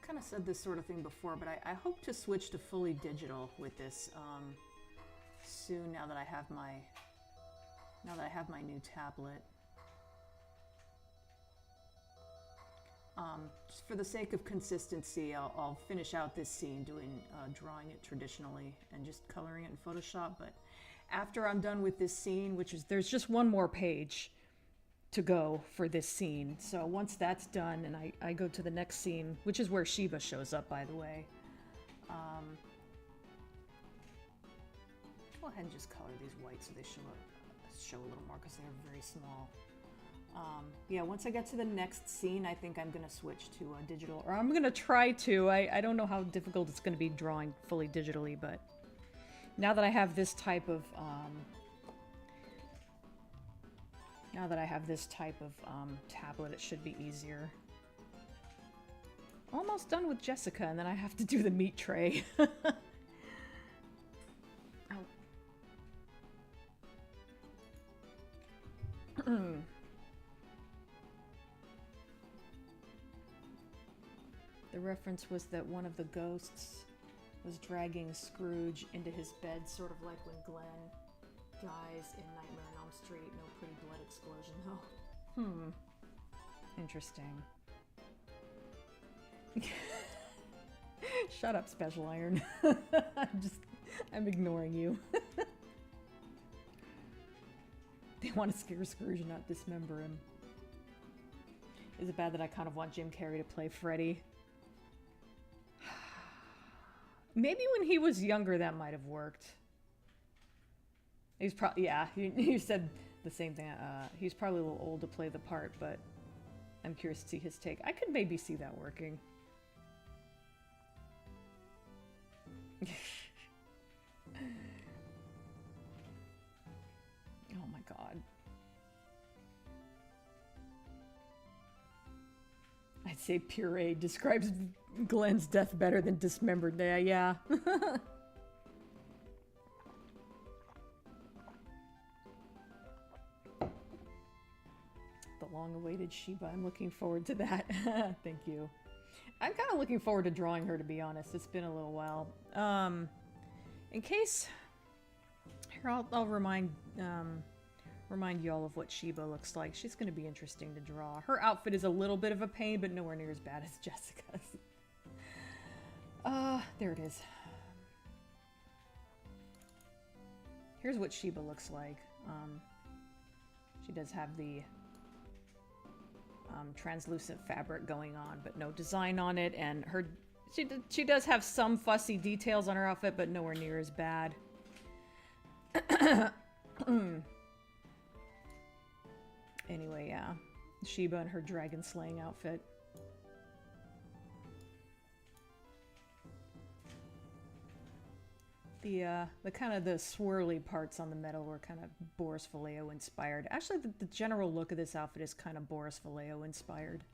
Kind of said this sort of thing before, but I hope to switch to fully digital with this soon. Now that I have my new tablet, just for the sake of consistency, I'll finish out this scene doing drawing it traditionally and just coloring it in Photoshop. But after I'm done with this scene, which is there's just one more page to go for this scene. So once that's done and I go to the next scene, which is where Sheba shows up, by the way. Go ahead and just color these white so they show a little more because they're very small. Yeah, once I get to the next scene, I think I'm going to switch to digital, or I'm going to try to. I don't know how difficult it's going to be drawing fully digitally, but now that I have this type of tablet, it should be easier. Almost done with Jessica, and then I have to do the meat tray. Oh. The reference was that one of the ghosts was dragging Scrooge into his bed, sort of like when Glenn dies in Nightmare on Elm Street. No pretty blood explosion, though. Interesting. Shut up, Special Iron. I'm ignoring you. They want to scare Scrooge and not dismember him. Is it bad that I kind of want Jim Carrey to play Freddy? Maybe when he was younger that might have worked. He's probably, yeah, you said the same thing. He's probably a little old to play the part, but I'm curious to see his take. I could maybe see that working. Oh my god. I'd say puree describes Glenn's death better than dismembered. Yeah. The long-awaited Sheba. I'm looking forward to that. Thank you. I'm kind of looking forward to drawing her, to be honest. It's been a little while. In case... Here, I'll remind you all of what Sheba looks like. She's going to be interesting to draw. Her outfit is a little bit of a pain, but nowhere near as bad as Jessica's. There it is. Here's what Sheba looks like. She does have the translucent fabric going on, but no design on it, and she does have some fussy details on her outfit, but nowhere near as bad. Anyway, yeah. Sheba and her dragon slaying outfit. The kind of the swirly parts on the metal were kind of Boris Vallejo inspired. Actually, the general look of this outfit is kind of Boris Vallejo inspired.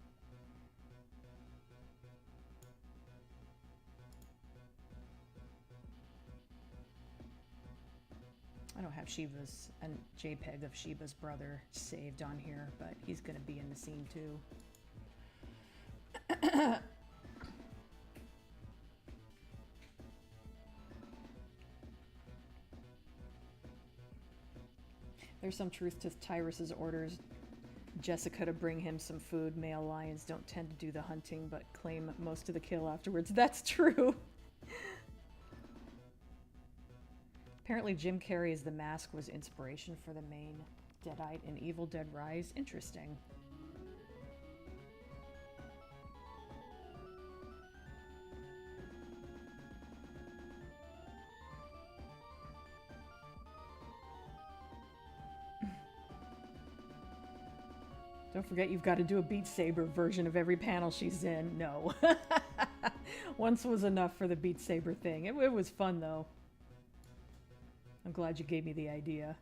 I don't have have Shiva's and JPEG of Shiva's brother saved on here, but he's gonna be in the scene too. There's some truth to Tyrus's orders. Jessica to bring him some food. Male lions don't tend to do the hunting, but claim most of the kill afterwards. That's true. Apparently Jim Carrey's The Mask was inspiration for the main Deadite in Evil Dead Rise. Interesting. Don't forget you've got to do a Beat Saber version of every panel she's in. No. Once was enough for the Beat Saber thing. It was fun though. I'm glad you gave me the idea.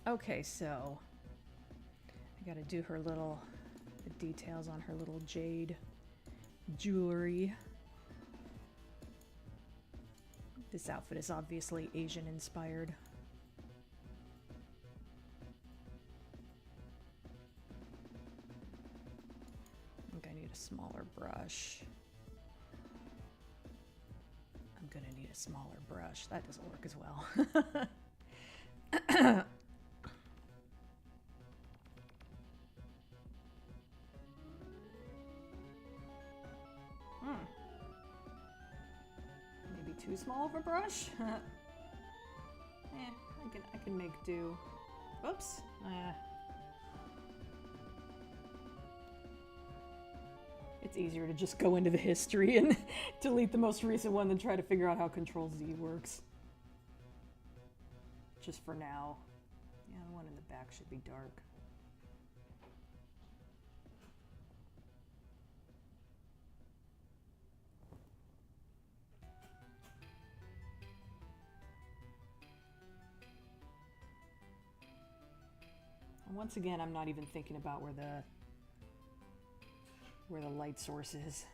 Okay, so I gotta do her little, the details on her little jade jewelry. This outfit is obviously Asian inspired. I think I need a smaller brush. I'm gonna need a smaller brush. That doesn't work as well. Maybe too small of a brush? I can make do. Oops. It's easier to just go into the history and delete the most recent one than try to figure out how Control-Z works. Just for now. Yeah, the one in the back should be dark. And once again, I'm not even thinking about where the light source is.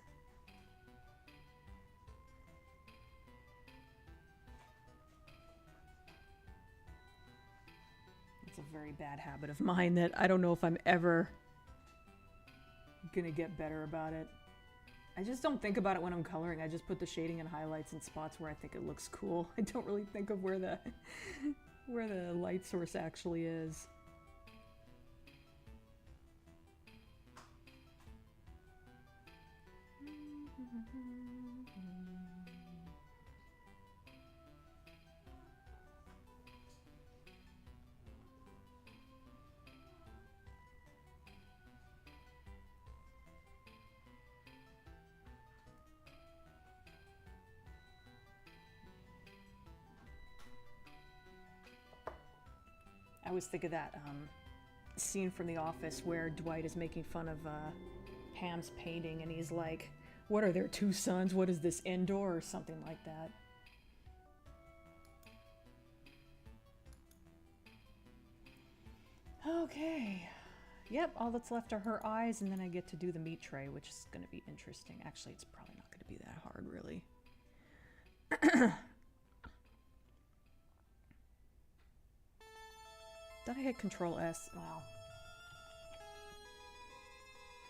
It's a very bad habit of mine that I don't know if I'm ever gonna get better about it. I just don't think about it when I'm coloring. I just put the shading and highlights in spots where I think it looks cool. I don't really think of where the light source actually is. I always think of that scene from The Office where Dwight is making fun of Pam's painting and he's like, what are there, two sons? What is this, indoor or something like that? Okay. Yep, all that's left are her eyes and then I get to do the meat tray, which is going to be interesting. Actually, it's probably not going to be that hard, really. Did I hit Control S? Wow.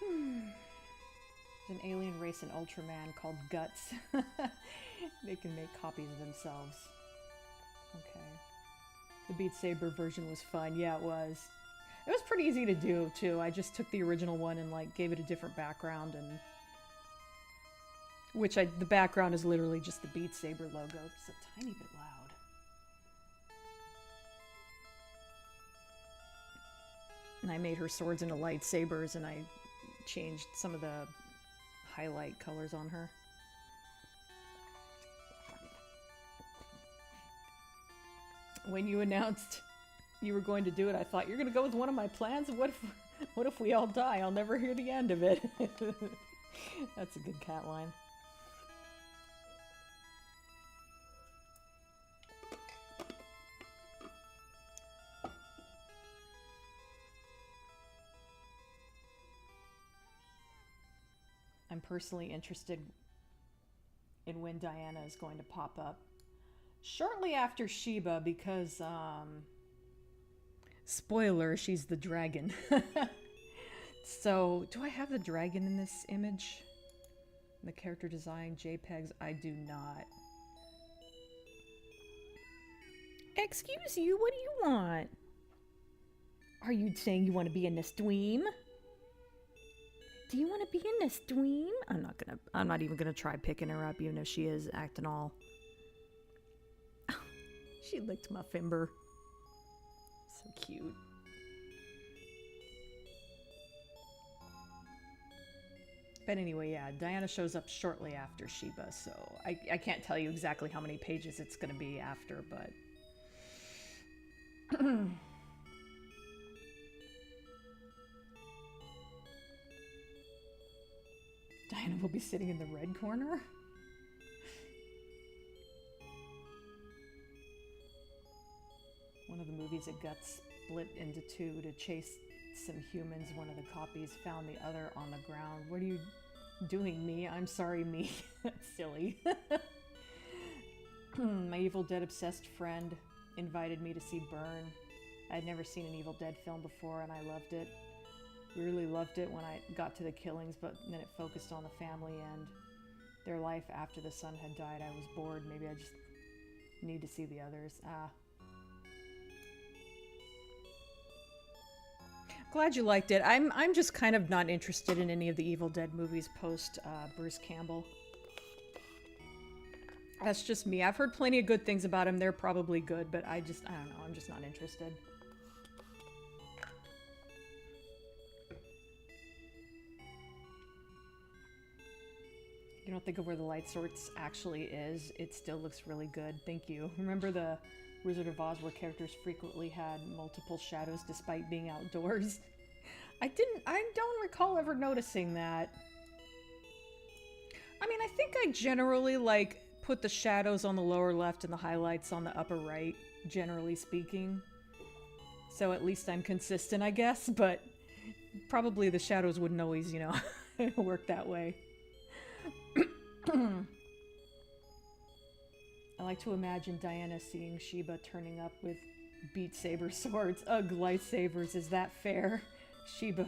There's an alien race in Ultraman called Guts. They can make copies of themselves. Okay. The Beat Saber version was fun. Yeah, it was. It was pretty easy to do, too. I just took the original one and, like, gave it a different background and... the background is literally just the Beat Saber logo. It's a tiny bit loud. And I made her swords into lightsabers, and I changed some of the highlight colors on her. When you announced you were going to do it, I thought, you're going to go with one of my plans? What if we all die? I'll never hear the end of it. That's a good cat line. I'm personally interested and when Diana is going to pop up. Shortly after Sheba, because, spoiler, she's the dragon. So, do I have the dragon in this image? The character design, JPEGs? I do not. Excuse you, what do you want? Are you saying you want to be in the stream? Do you want to be in the stream? I'm not even gonna try picking her up, even if she is acting all... She licked my finger. So cute. But anyway, yeah, Diana shows up shortly after Sheba, so I can't tell you exactly how many pages it's gonna be after, but... Diana will be sitting in the red corner? One of the movies, it got split into two to chase some humans. One of the copies found the other on the ground. What are you doing, me? I'm sorry, me. That's silly. My Evil Dead obsessed friend invited me to see Burn. I'd never seen an Evil Dead film before, and I loved it. Really loved it when I got to the killings, but then it focused on the family and their life after the son had died. I was bored. Maybe I just need to see the others. Glad you liked it. I'm just kind of not interested in any of the Evil Dead movies post Bruce Campbell. That's just me. I've heard plenty of good things about him. They're probably good, but I don't know. I'm just not interested. You don't think of where the light source actually is. It still looks really good. Thank you. Remember the Wizard of Oz where characters frequently had multiple shadows despite being outdoors? I don't recall ever noticing that. I mean, I think I generally, like, put the shadows on the lower left and the highlights on the upper right, generally speaking. So at least I'm consistent, I guess, but probably the shadows wouldn't always, you know, work that way. I like to imagine Diana seeing Sheba turning up with Beat Saber swords. Ugh, lightsabers, is that fair? Sheba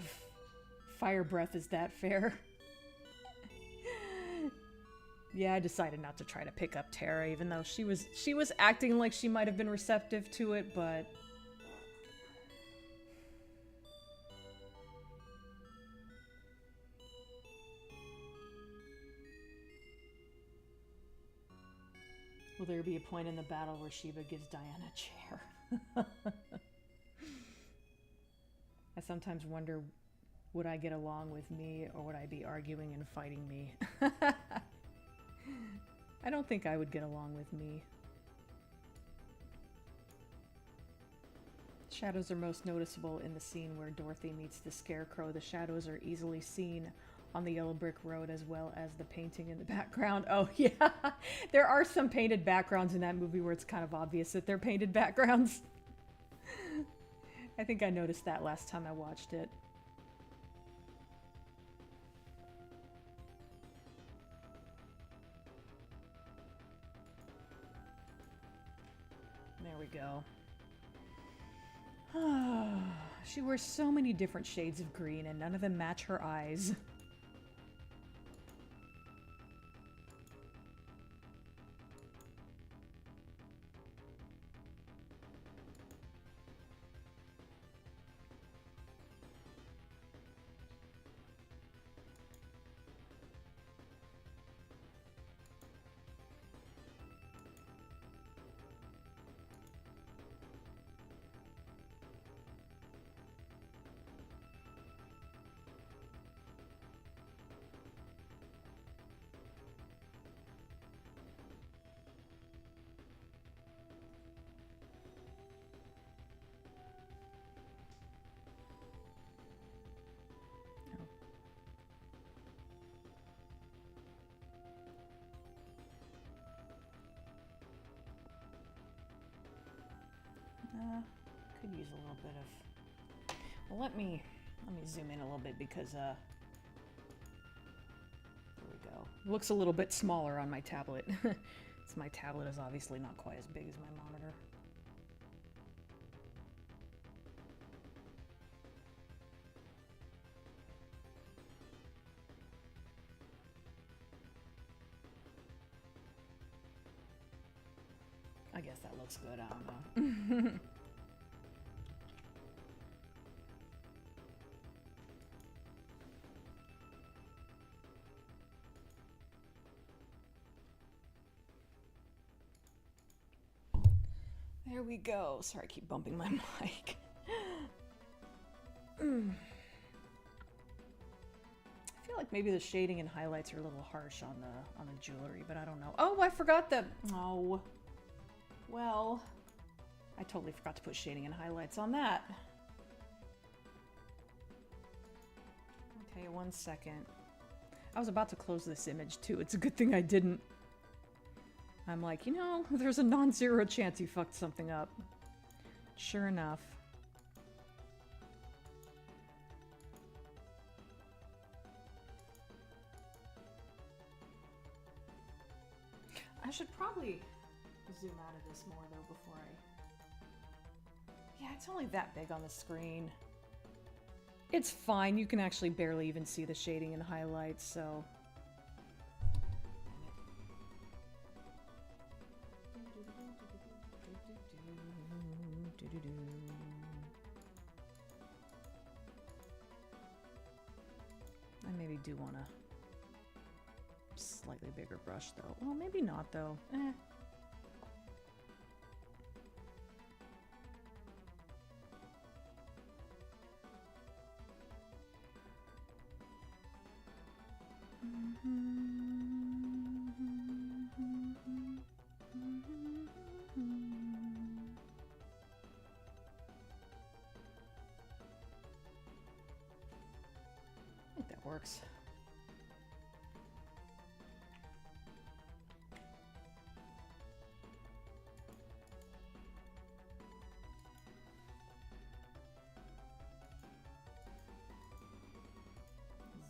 fire breath, is that fair? Yeah, I decided not to try to pick up Tara, even though she was acting like she might have been receptive to it, but... Will there be a point in the battle where Sheba gives Diana a chair? I sometimes wonder, would I get along with me, or would I be arguing and fighting me? I don't think I would get along with me. Shadows are most noticeable in the scene where Dorothy meets the Scarecrow. The shadows are easily seen on the yellow brick road as well as the painting in the background. Oh yeah, there are some painted backgrounds in that movie where it's kind of obvious that they're painted backgrounds. I think I noticed that last time I watched it. There we go. She wears so many different shades of green and none of them match her eyes. Could use a little bit of... Well, let me zoom in a little bit because, there we go. Looks a little bit smaller on my tablet. So my tablet is obviously not quite as big as my monitor. I guess that looks good, I don't know. There we go. Sorry, I keep bumping my mic. I feel like maybe the shading and highlights are a little harsh on the jewelry, but I don't know. Oh, I forgot the... Oh. Well, I totally forgot to put shading and highlights on that. Okay, 1 second. I was about to close this image too. It's a good thing I didn't. I'm like, you know, there's a non-zero chance you fucked something up. Sure enough. I should probably zoom out of this more though before I... Yeah, it's only that big on the screen. It's fine, you can actually barely even see the shading and highlights, so... I maybe do want a slightly bigger brush though. Well, maybe not though. Eh. I think that works.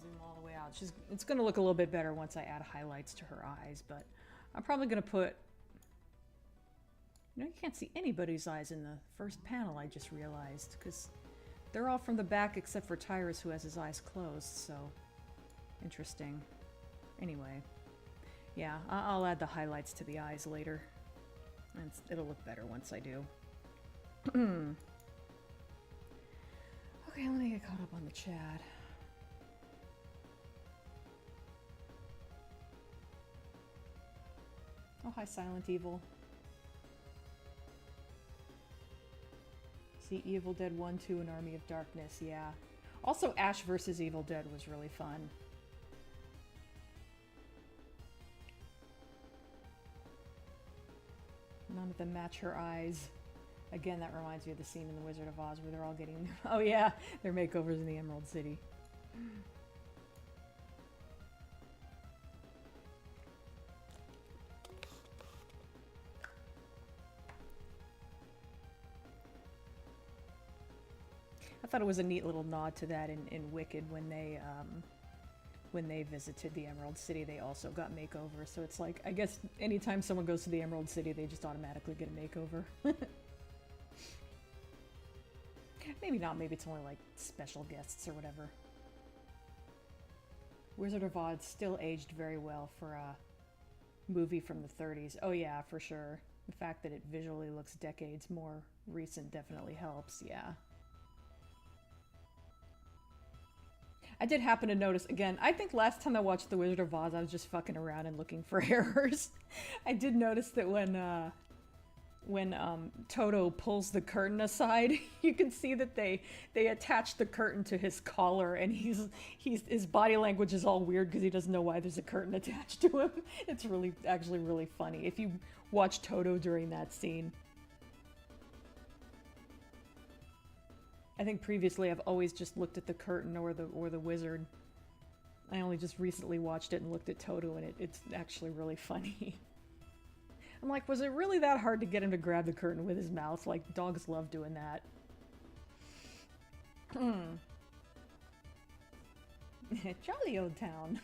Zoom all the way out. It's going to look a little bit better once I add highlights to her eyes, but I'm probably going to put... You know, you can't see anybody's eyes in the first panel, I just realized, because they're all from the back except for Tyrus, who has his eyes closed, so... Interesting. Anyway. Yeah, I'll add the highlights to the eyes later. And it'll look better once I do. Okay, let me get caught up on the chat. Oh, hi, Silent Evil. See Evil Dead 1, 2, and Army of Darkness, yeah. Also, Ash vs. Evil Dead was really fun. None of them match her eyes. Again, that reminds me of the scene in The Wizard of Oz where they're all getting... Oh yeah, their makeovers in the Emerald City. I thought it was a neat little nod to that in Wicked when they visited the Emerald City, they also got makeovers. So it's like, I guess anytime someone goes to the Emerald City, they just automatically get a makeover. Maybe not, maybe it's only like special guests or whatever. Wizard of Oz still aged very well for a movie from the 30s. Oh yeah, for sure. The fact that it visually looks decades more recent definitely helps, yeah. I did happen to notice, again, I think last time I watched The Wizard of Oz, I was just fucking around and looking for errors. I did notice that when Toto pulls the curtain aside, you can see that they attach the curtain to his collar, and his body language is all weird because he doesn't know why there's a curtain attached to him. It's actually really funny if you watch Toto during that scene. I think previously I've always just looked at the curtain or the wizard. I only just recently watched it and looked at Toto, and it's actually really funny. I'm like, was it really that hard to get him to grab the curtain with his mouth? Like, dogs love doing that. Jolly old town.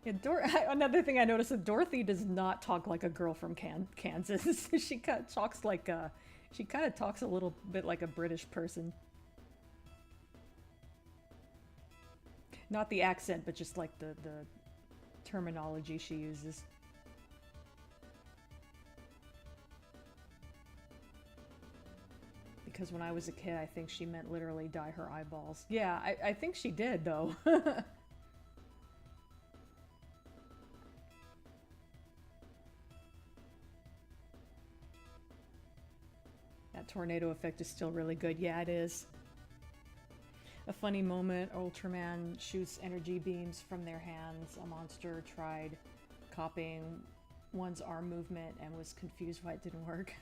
Yeah, another thing I noticed is Dorothy does not talk like a girl from Kansas. She kind of talks like she kind of talks a little bit like a British person. Not the accent, but just like the terminology she uses. Because when I was a kid, I think she meant literally dye her eyeballs. Yeah, I think she did, though. That tornado effect is still really good. Yeah, it is. A funny moment, Ultraman shoots energy beams from their hands. A monster tried copying one's arm movement and was confused why it didn't work.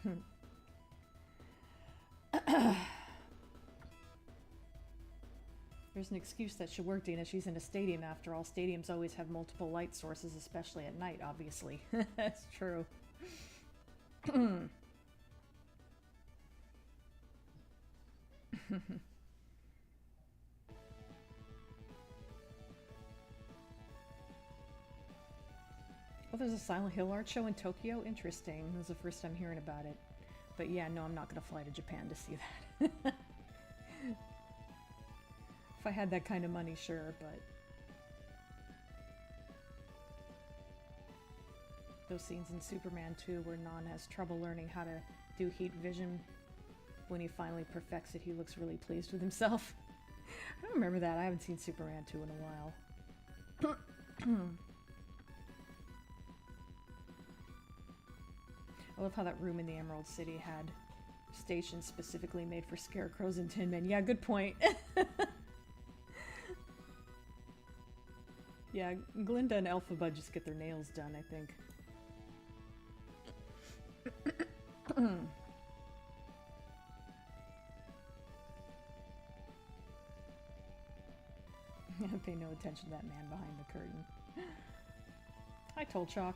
There's an excuse that should work, Dina. She's in a stadium after all. Stadiums always have multiple light sources, especially at night, obviously. That's true. Oh, there's a Silent Hill art show in Tokyo? Interesting. This is the first time hearing about it. But yeah, no, I'm not going to fly to Japan to see that. If I had that kind of money, sure, but... Those scenes in Superman 2 where Non has trouble learning how to do heat vision. When he finally perfects it, he looks really pleased with himself. I don't remember that. I haven't seen Superman 2 in a while. I love how that room in the Emerald City had stations specifically made for scarecrows and tin men. Yeah, good point. Yeah, Glinda and Elphaba just get their nails done, I think. Pay no attention to that man behind the curtain. Hi, Tolchok.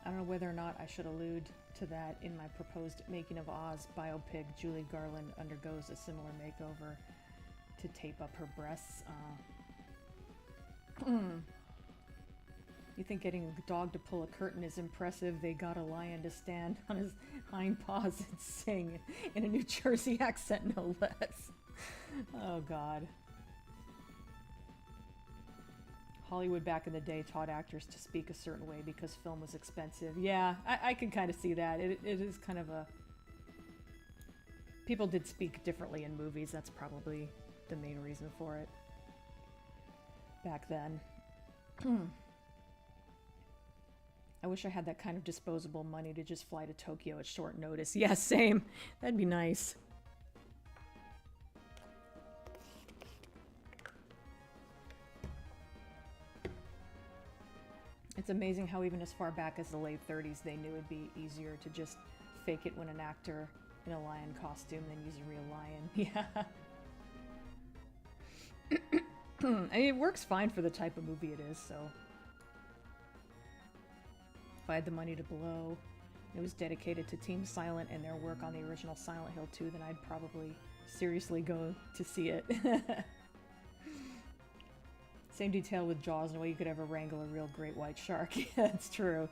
I don't know whether or not I should allude to that in my proposed Making of Oz biopic. Julie Garland undergoes a similar makeover to tape up her breasts. You think getting a dog to pull a curtain is impressive? They got a lion to stand on his hind paws and sing in a New Jersey accent, no less. Oh, God. Hollywood back in the day taught actors to speak a certain way because film was expensive. Yeah, I can kind of see that. It is kind of a... People did speak differently in movies. That's probably the main reason for it. Back then. I wish I had that kind of disposable money to just fly to Tokyo at short notice. Yeah, same. That'd be nice. It's amazing how even as far back as the late 30s, they knew it'd be easier to just fake it when an actor in a lion costume than use a real lion. Yeah. I mean, it works fine for the type of movie it is, so... If I had the money to blow, it was dedicated to Team Silent and their work on the original Silent Hill 2, then I'd probably seriously go to see it. Same detail with Jaws, no way you could ever wrangle a real great white shark. Yeah, that's true.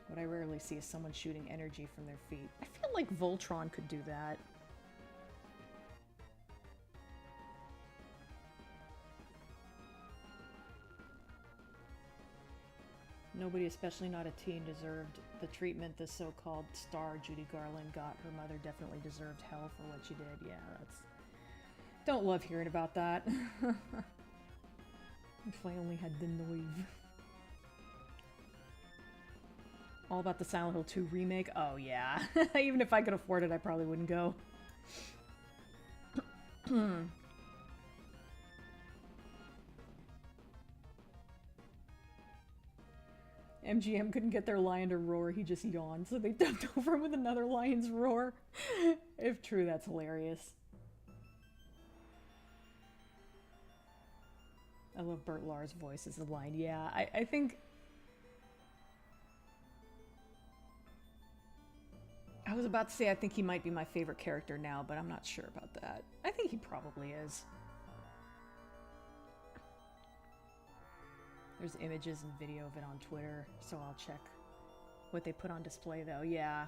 What I rarely see is someone shooting energy from their feet. I feel like Voltron could do that. Nobody, especially not a teen, deserved the treatment the so-called star Judy Garland got. Her mother definitely deserved hell for what she did. Yeah, that's... Don't love hearing about that. If I only had the noive. All about the Silent Hill 2 remake? Oh, yeah. Even if I could afford it, I probably wouldn't go. MGM couldn't get their lion to roar, he just yawned, so they dubbed over him with another lion's roar. If true, that's hilarious. I love Bert Lahr's voice as the lion. Yeah, I think... I was about to say I think he might be my favorite character now, but I'm not sure about that. I think he probably is. There's images and video of it on Twitter, so I'll check what they put on display though. Yeah.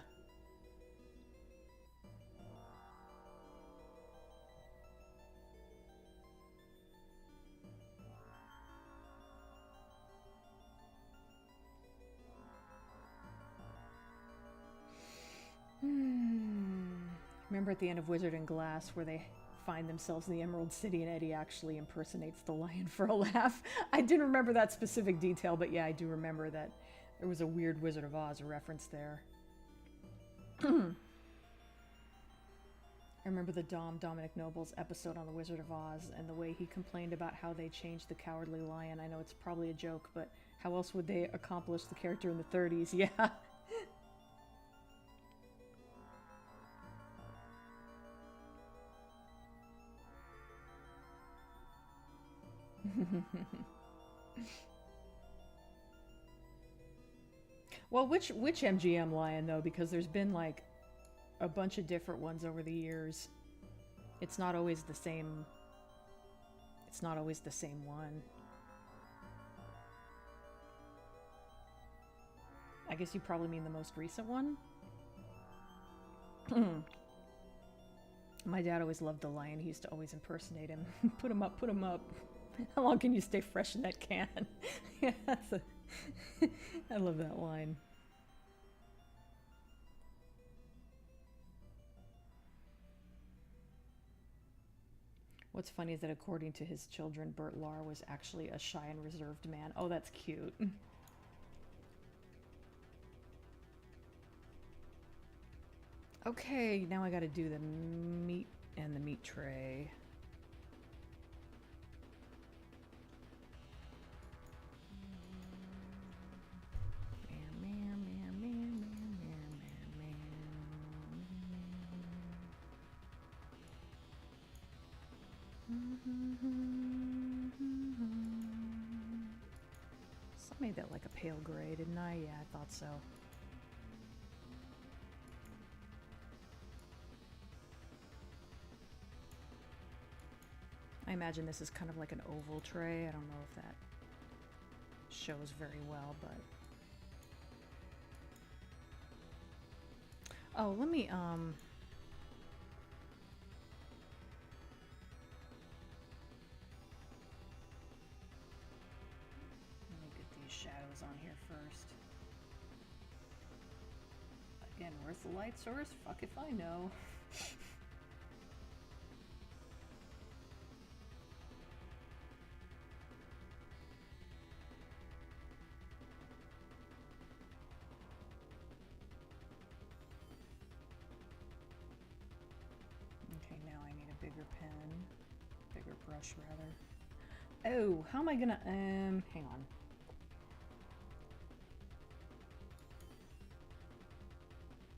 Remember at the end of Wizard and Glass where they find themselves in the Emerald City and Eddie actually impersonates the lion for a laugh? I didn't remember that specific detail, but yeah, I do remember that there was a weird Wizard of Oz reference there. I remember the Dominic Noble's episode on the Wizard of Oz and the way he complained about how they changed the Cowardly Lion. I know it's probably a joke, but how else would they accomplish the character in the 30s? Yeah. Well, which MGM lion though? Because there's been like a bunch of different ones over the years. It's not always the same. It's not always the same one. I guess you probably mean the most recent one. My dad always loved the lion. He used to always impersonate him. Put him up, put him up. How long can you stay fresh in that can? Yeah, that's a... I love that line. What's funny is that according to his children, Bert Lahr was actually a shy and reserved man. Oh, that's cute. Okay, now I gotta do the meat and the meat tray. So I made that like a pale gray, didn't I? Yeah, I thought so. I imagine this is kind of like an oval tray. I don't know if that shows very well, but... Oh, let me, Let me get these shadows on here first. Again, where's the light source? Fuck if I know. Bigger pen, bigger brush rather. Oh, how am I gonna, hang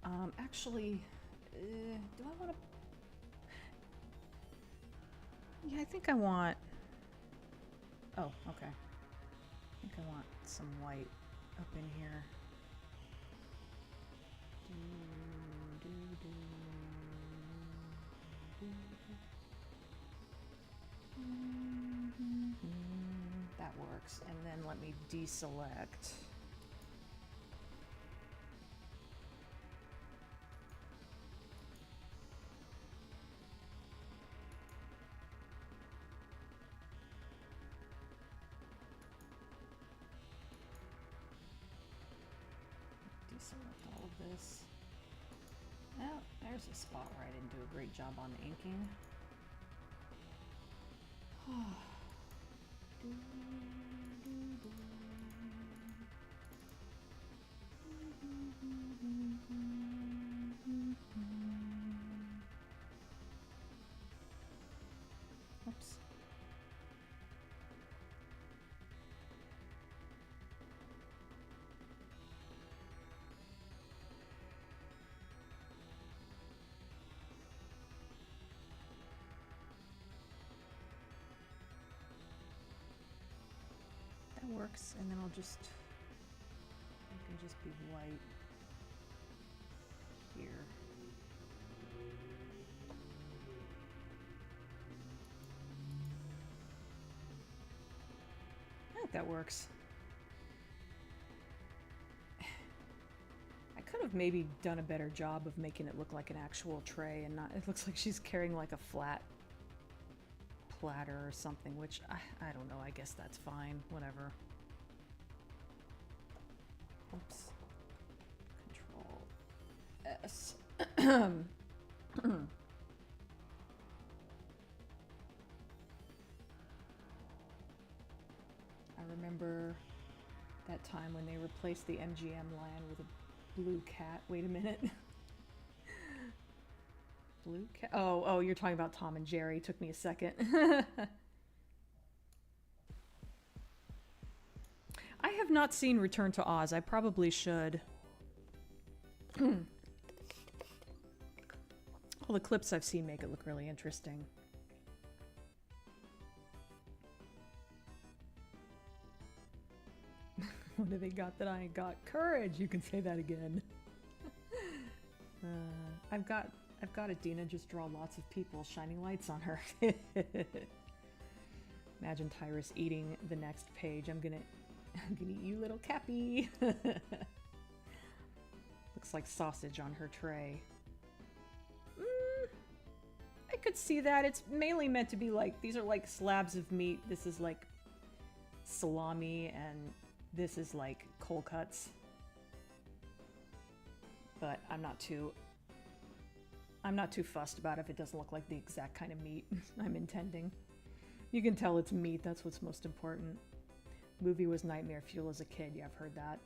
on. Actually, do I want to, yeah, I think I want, oh, okay. I think I want some white up in here. That works. And then let me deselect. Deselect all of this. Oh, there's a spot where I didn't do a great job on inking. Oops. That works, and then I'll just, it can just be white here. think that works. I could have maybe done a better job of making it look like an actual tray and not, it looks like she's carrying like a flat platter or something, which I don't know, I guess that's fine, whatever. Oops. Control S. I remember that time when they replaced the MGM lion with a blue cat. Wait a minute. Blue cat? Oh, you're talking about Tom and Jerry. Took me a second. I have not seen Return to Oz. I probably should. All the clips I've seen make it look really interesting. What have they got that I ain't got? Courage! You can say that again. I've got Adina just draw lots of people shining lights on her. Imagine Tyrus eating the next page. I'm gonna eat you, little Cappy. Looks like sausage on her tray. I could see that. It's mainly meant to be like, these are like slabs of meat. This is like salami, and this is like cold cuts. But I'm not too fussed about if it doesn't look like the exact kind of meat I'm intending. You can tell it's meat, that's what's most important. Movie was nightmare fuel as a kid. Yeah, I've heard that.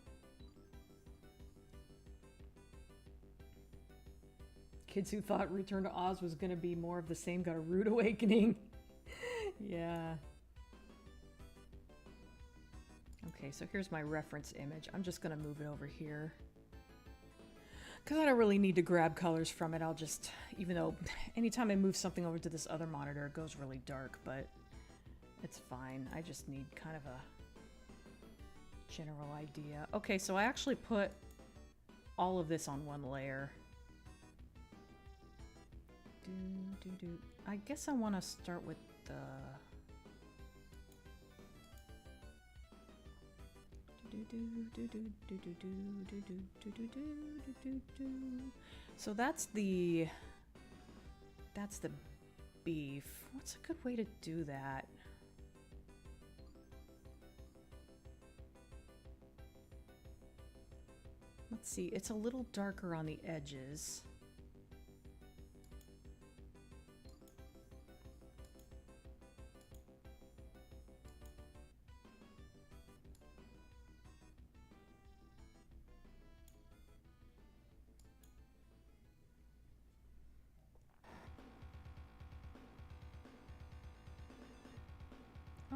Kids who thought Return to Oz was gonna be more of the same got a rude awakening. Yeah. Okay, so here's my reference image. I'm just gonna move it over here. Because I don't really need to grab colors from it. I'll just, even though anytime I move something over to this other monitor, it goes really dark, but it's fine. I just need kind of a general idea. Okay, so I actually put all of this on one layer. I guess I want to start with the... So that's the beef. What's a good way to do that? Let's see, it's a little darker on the edges.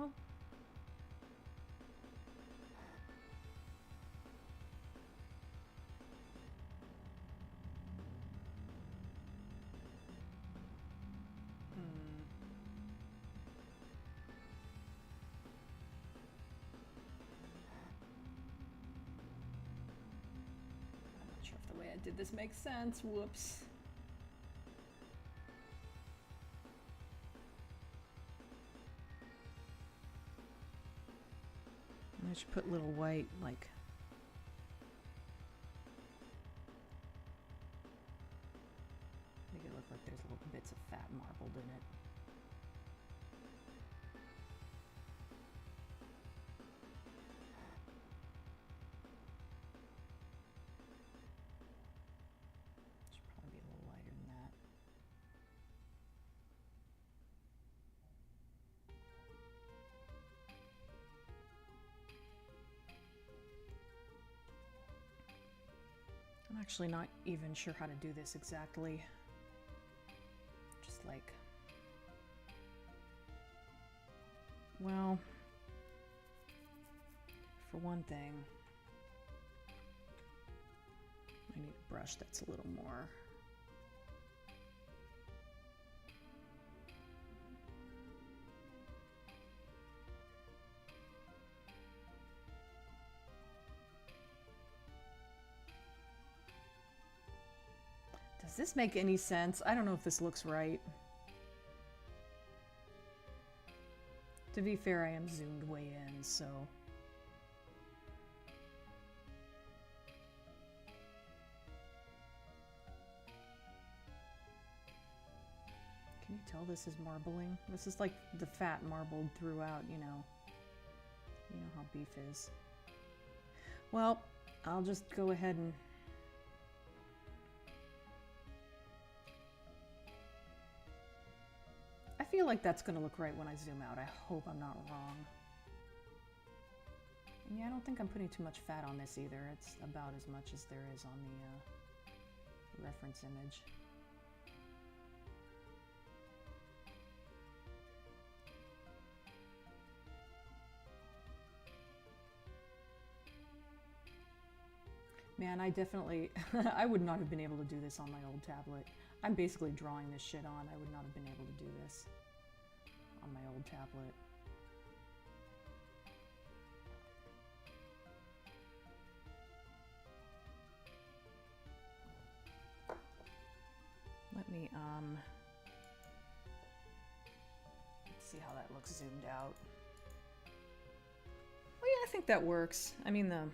Oh. I'm not sure if the way I did this makes sense. Whoops. I should put little white, like... Make it look like there's little bits of fat marbled in it. Should probably be a little lighter than that. I'm actually not even sure how to do this exactly. Just like... Well... For one thing... I need a brush that's a little more... Does this make any sense? I don't know if this looks right. To be fair, I am zoomed way in, so... Can you tell this is marbling? This is like the fat marbled throughout, you know. You know how beef is. Well, I'll just go ahead and... I feel like that's going to look right when I zoom out. I hope I'm not wrong. And yeah, I don't think I'm putting too much fat on this either. It's about as much as there is on the reference image. Man, I definitely, I would not have been able to do this on my old tablet. I'm basically drawing this shit on. I would not have been able to do this on my old tablet. Let me, let's see how that looks zoomed out. Well, yeah, I think that works. I mean, the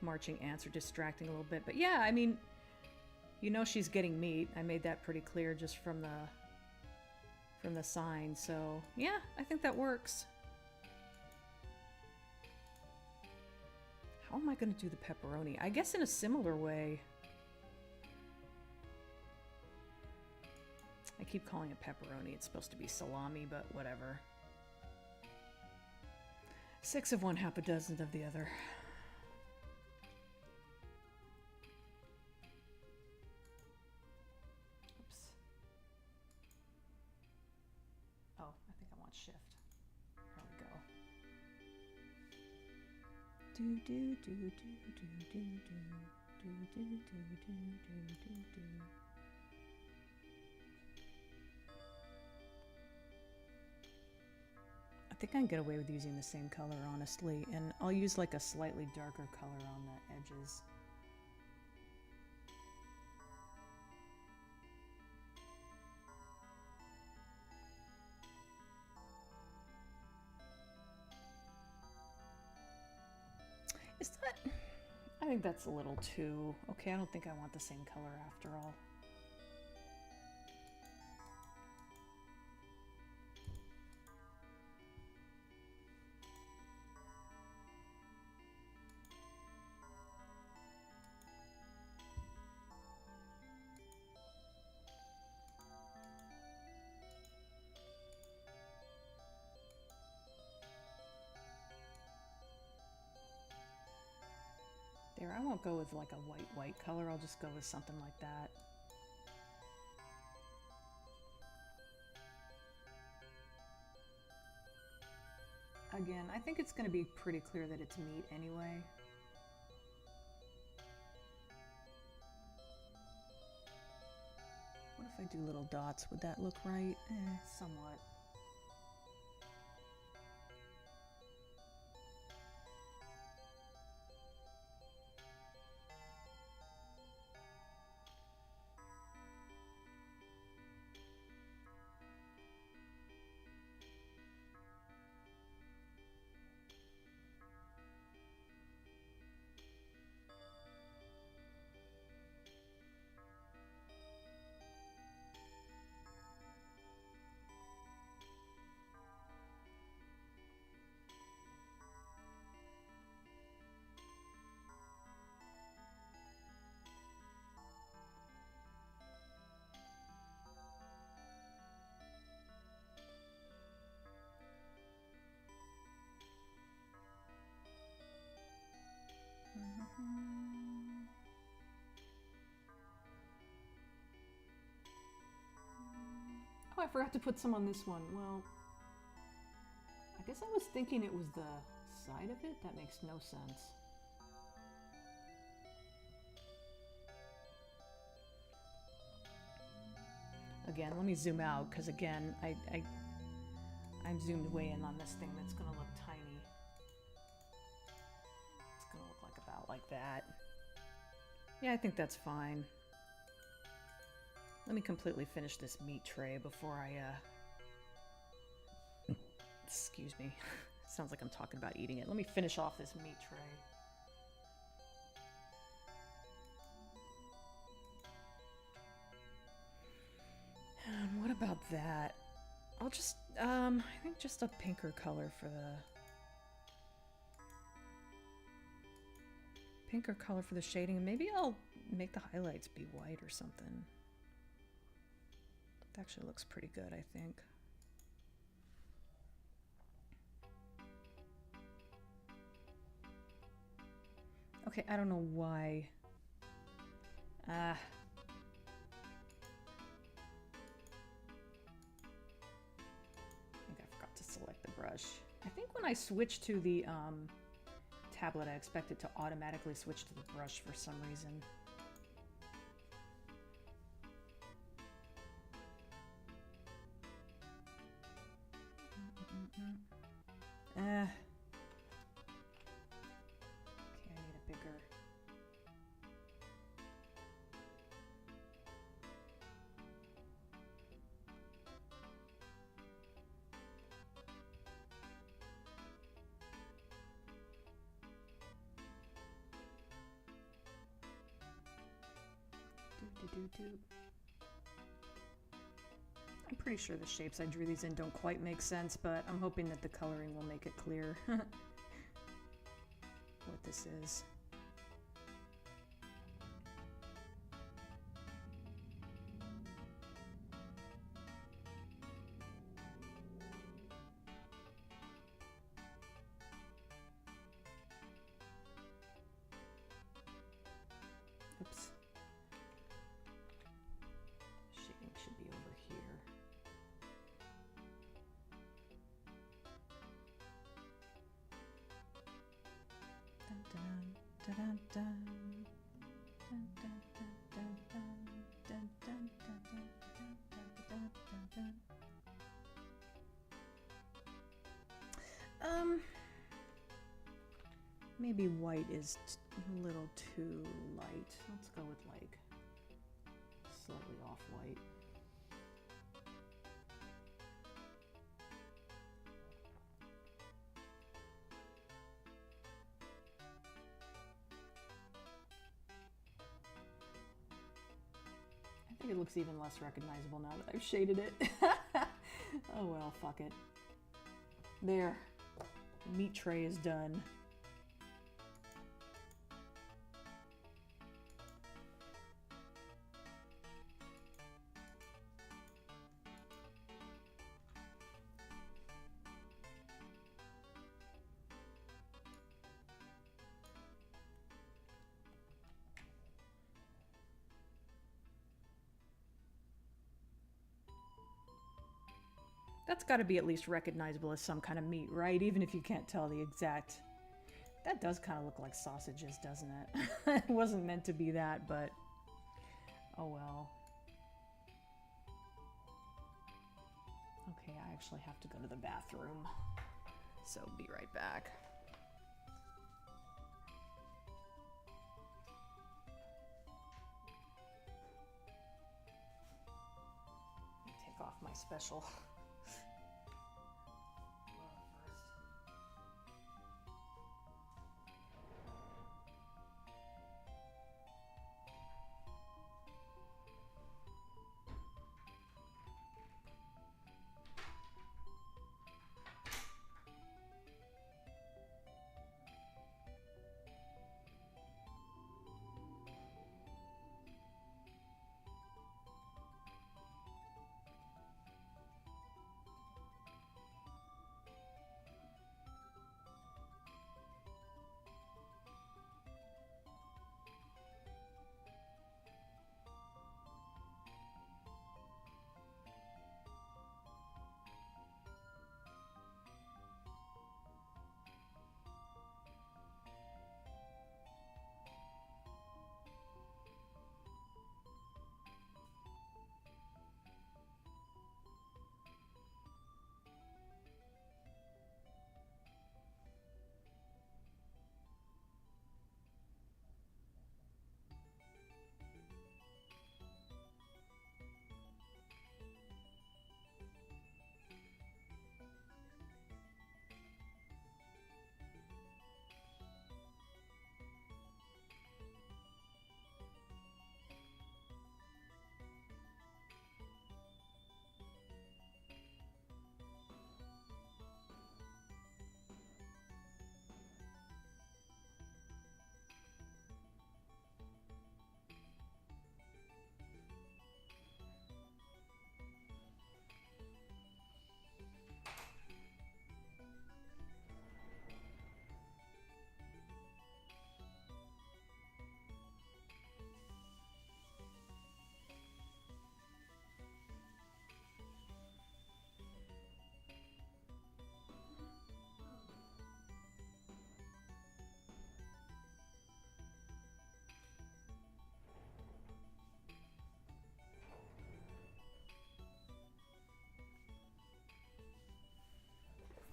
marching ants are distracting a little bit, but yeah, I mean, you know she's getting meat. I made that pretty clear just from the sign, so yeah, I think that works. How am I going to do the pepperoni? I guess in a similar way. I keep calling it pepperoni. It's supposed to be salami, but whatever. 6 of one, half a dozen of the other. Oops. Oh, I think I want shift. There we go. Do do do do do do do do do do do do do. I think I can get away with using the same color, honestly, and I'll use like a slightly darker color on the edges. Is that... I think that's a little too... Okay, I don't think I want the same color after all. There, I won't go with like a white color, I'll just go with something like that. Again, I think it's going to be pretty clear that it's meat anyway. What if I do little dots? Would that look right? Somewhat. Oh, I forgot to put some on this one. Well, I guess I was thinking it was the side of it. That makes no sense. Again, let me zoom out, because again, I'm zoomed way in on this thing that's going to look tiny. It's going to look like about like that. Yeah, I think that's fine. Let me completely finish this meat tray before I, excuse me. Sounds like I'm talking about eating it. Let me finish off this meat tray. And what about that? I'll just, I think just a pinker color for the shading. Maybe I'll make the highlights be white or something. That actually looks pretty good, I think. Okay, I don't know why. I think I forgot to select the brush. I think when I switch to the tablet, I expect it to automatically switch to the brush for some reason. Okay, I need a bigger. I'm pretty sure the shapes I drew these in don't quite make sense, but I'm hoping that the coloring will make it clear what this is. Oops. Shading should be over here. Dun, dun, dun, dun, dun, dun, dun, dun, dun, dun, dun, dun, dun, dun. Maybe white is a little too light. Let's go with like slightly off white. I think it looks even less recognizable now that I've shaded it. Oh well, fuck it. There. The meat tray is done. That's got to be at least recognizable as some kind of meat, right? Even if you can't tell the exact... That does kind of look like sausages, doesn't it? It wasn't meant to be that, but... Oh well. Okay, I actually have to go to the bathroom. So be right back. Take off my special...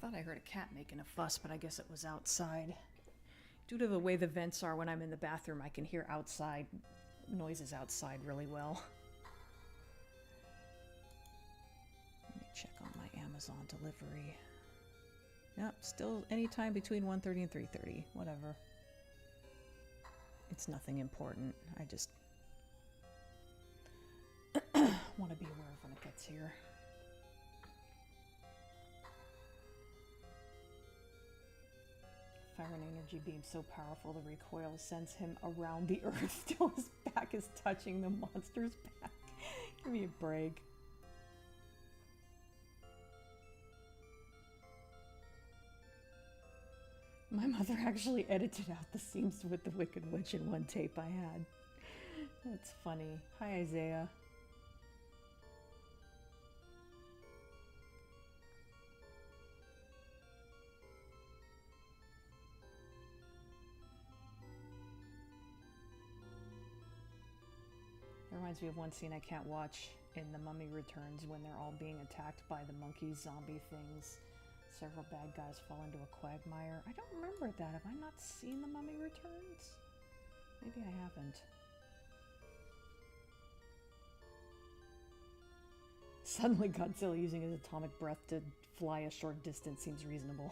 Thought I heard a cat making a fuss, but I guess it was outside. Due to the way the vents are when I'm in the bathroom, I can hear outside noises outside really well. Let me check on my Amazon delivery. Yep, still anytime between 1:30 and 3:30, whatever. It's nothing important. I just want to be aware of when it gets here. Fire and energy beam so powerful the recoil sends him around the earth till his back is touching the monster's back. Give me a break. My mother actually edited out the scenes with the Wicked Witch in one tape I had. That's funny. Hi, Isaiah. It reminds me of one scene I can't watch in The Mummy Returns when they're all being attacked by the monkey zombie things. Several bad guys fall into a quagmire. I don't remember that. Have I not seen The Mummy Returns? Maybe I haven't. Suddenly Godzilla using his atomic breath to fly a short distance seems reasonable.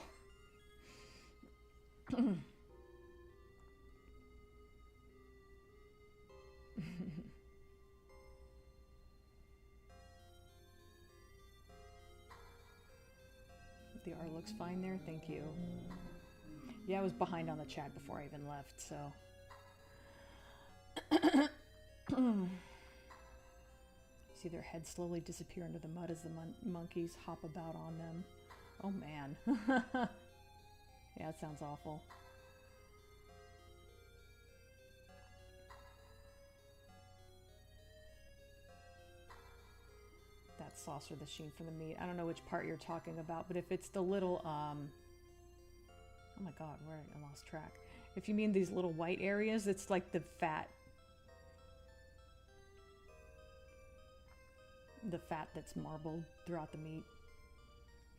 The art looks fine there, thank you. Yeah, I was behind on the chat before I even left, so. See their heads slowly disappear into the mud as the monkeys hop about on them. Oh man. Yeah, it sounds awful. That saucer, the sheen for the meat. I don't know which part you're talking about, but if it's the little, oh my god, where I lost track. If you mean these little white areas, it's like the fat. The fat that's marbled throughout the meat.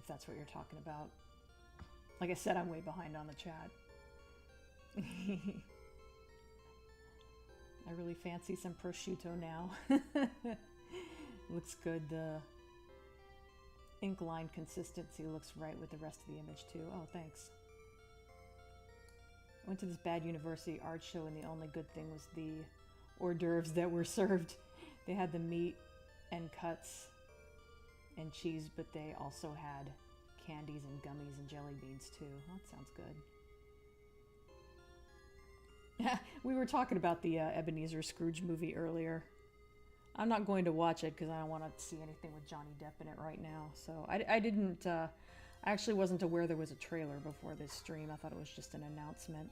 If that's what you're talking about. Like I said, I'm way behind on the chat. I really fancy some prosciutto now. Looks good. The ink line consistency looks right with the rest of the image too. Oh, thanks. I went to this bad university art show and the only good thing was the hors d'oeuvres that were served. They had the meat and cuts and cheese, but they also had candies and gummies and jelly beans too. Oh, that sounds good. We were talking about the Ebenezer Scrooge movie earlier. I'm not going to watch it because I don't want to see anything with Johnny Depp in it right now. So I didn't, I actually wasn't aware there was a trailer before this stream. I thought it was just an announcement.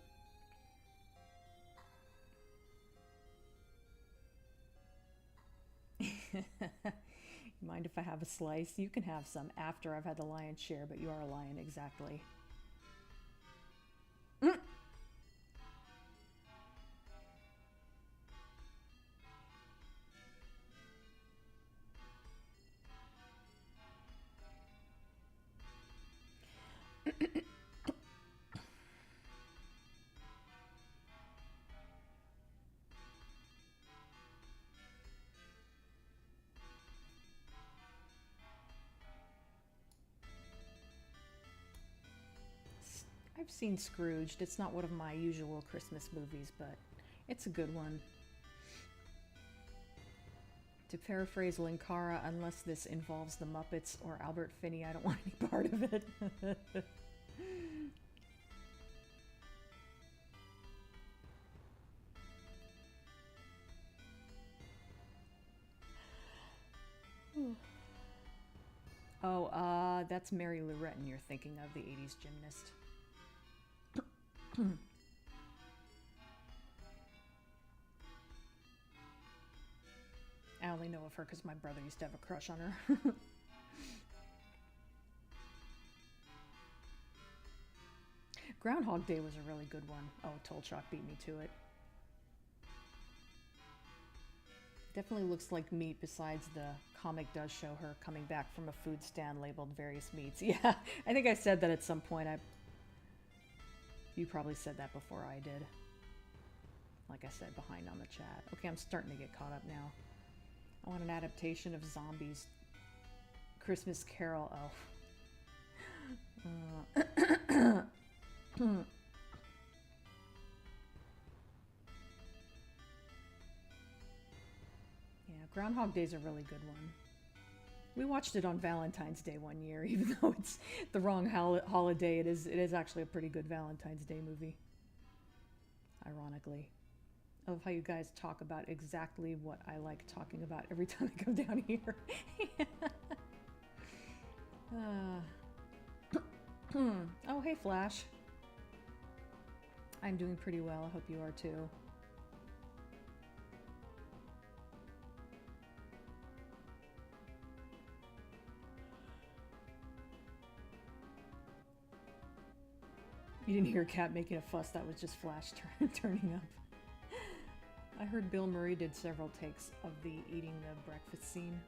Mind if I have a slice? You can have some after I've had the lion's share, but you are a lion, exactly. I've seen Scrooged. It's not one of my usual Christmas movies, but it's a good one. To paraphrase Linkara, unless this involves the Muppets or Albert Finney, I don't want any part of it. Oh, that's Mary Lou Retton you're thinking of, the 80s gymnast. I only know of her because my brother used to have a crush on her. Groundhog Day was a really good one. Oh, Tolchok beat me to it. Definitely looks like meat, besides the comic does show her coming back from a food stand labeled various meats. Yeah, I think I said that at some point. You probably said that before I did. Like I said, behind on the chat. Okay, I'm starting to get caught up now. I want an adaptation of Zombies Christmas Carol. Oh. Yeah, Groundhog Day's a really good one. We watched it on Valentine's Day one year, even though it's the wrong holiday. It is actually a pretty good Valentine's Day movie. Ironically. I love how you guys talk about exactly what I like talking about every time I come down here. Oh, hey, Flash. I'm doing pretty well. I hope you are too. You didn't hear Cat making a fuss. That was just Flash turning up. I heard Bill Murray did several takes of the eating the breakfast scene.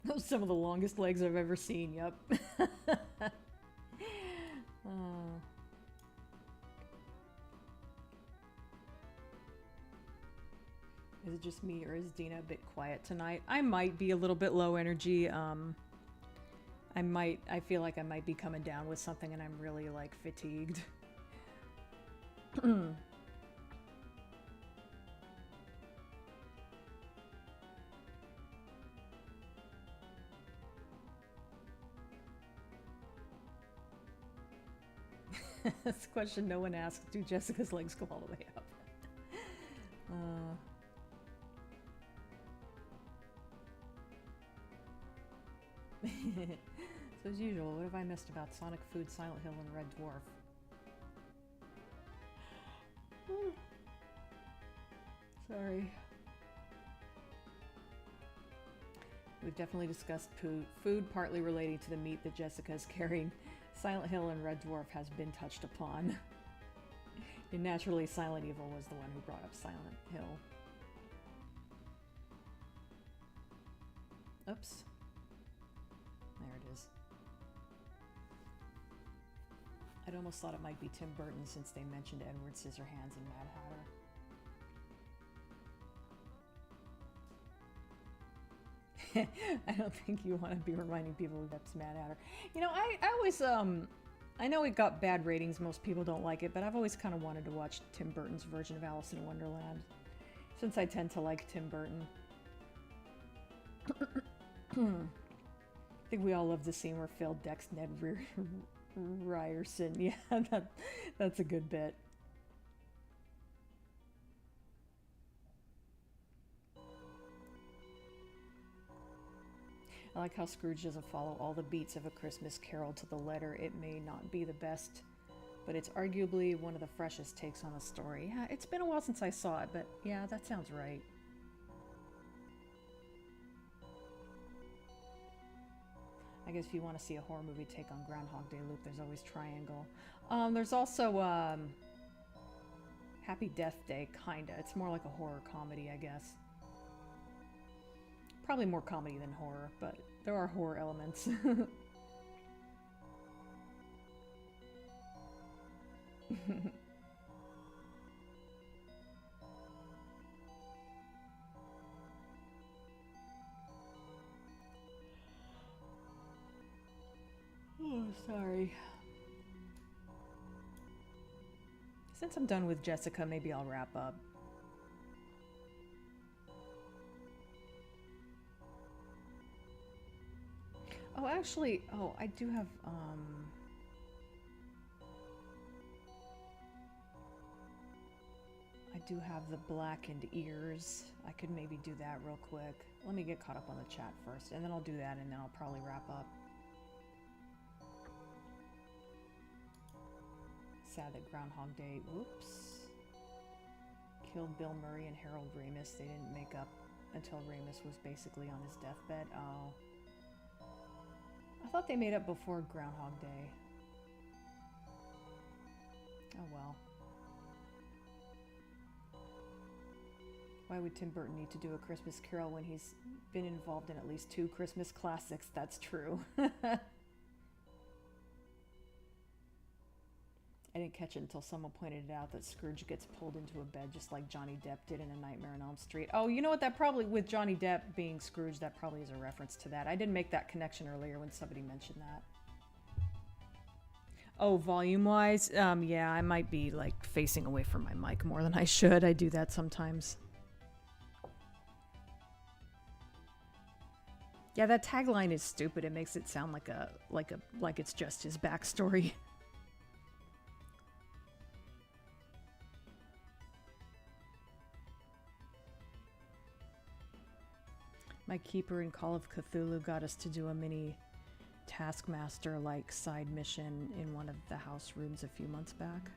Those are some of the longest legs I've ever seen, yep. Is it just me, or is Dina a bit quiet tonight? I might be a little bit low energy. I feel like I might be coming down with something and I'm really, like, fatigued. That's a question no one asked. Do Jessica's legs go all the way up? So as usual, what have I missed about Sonic Food, Silent Hill, and Red Dwarf? Sorry. We've definitely discussed food partly relating to the meat that Jessica is carrying. Silent Hill and Red Dwarf has been touched upon. And naturally, Silent Evil was the one who brought up Silent Hill. Oops. There it is. I'd almost thought it might be Tim Burton since they mentioned Edward Scissorhands and Mad Hatter. I don't think you want to be reminding people that's Mad Hatter. You know, I always, I know it got bad ratings, most people don't like it, but I've always kind of wanted to watch Tim Burton's version of Alice in Wonderland, since I tend to like Tim Burton. I think we all love the scene where Phil decks Ned Ryerson. Yeah, that's a good bit. I like how Scrooge doesn't follow all the beats of A Christmas Carol to the letter. It may not be the best, but it's arguably one of the freshest takes on the story. Yeah, it's been a while since I saw it, but yeah, that sounds right. I guess if you want to see a horror movie take on Groundhog Day loop, there's always Triangle. There's also Happy Death Day, kinda. It's more like a horror comedy, I guess. Probably more comedy than horror, but there are horror elements. Oh, sorry. Since I'm done with Jessica, maybe I'll wrap up. Oh, actually, I do have, I do have the blackened ears. I could maybe do that real quick. Let me get caught up on the chat first, and then I'll do that, and then I'll probably wrap up. Sad that Groundhog Day, whoops, killed Bill Murray and Harold Ramis. They didn't make up until Ramus was basically on his deathbed. Oh. I thought they made up before Groundhog Day. Oh well. Why would Tim Burton need to do a Christmas Carol when he's been involved in at least 2 Christmas classics? That's true. I didn't catch it until someone pointed it out that Scrooge gets pulled into a bed just like Johnny Depp did in A Nightmare on Elm Street. Oh, you know what? That probably, with Johnny Depp being Scrooge, that probably is a reference to that. I didn't make that connection earlier when somebody mentioned that. Oh, volume-wise? Yeah, I might be, like, facing away from my mic more than I should. I do that sometimes. Yeah, that tagline is stupid. It makes it sound like it's just his backstory. My keeper in Call of Cthulhu got us to do a mini Taskmaster-like side mission in one of the house rooms a few months back.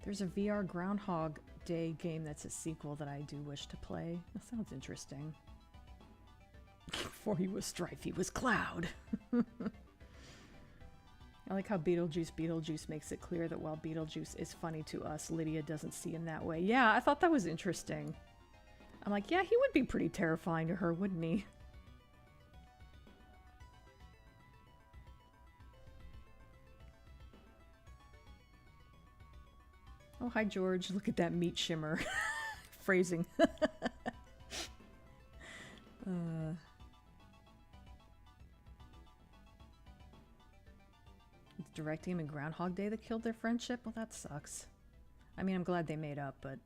There's a VR Groundhog Day game that's a sequel that I do wish to play. That sounds interesting. Before he was Strife, he was Cloud. I like how Beetlejuice makes it clear that while Beetlejuice is funny to us, Lydia doesn't see him that way. Yeah, I thought that was interesting. I'm like, yeah, he would be pretty terrifying to her, wouldn't he? Oh, hi, George. Look at that meat shimmer. Phrasing. It's directing him in Groundhog Day that killed their friendship? Well, that sucks. I mean, I'm glad they made up, but...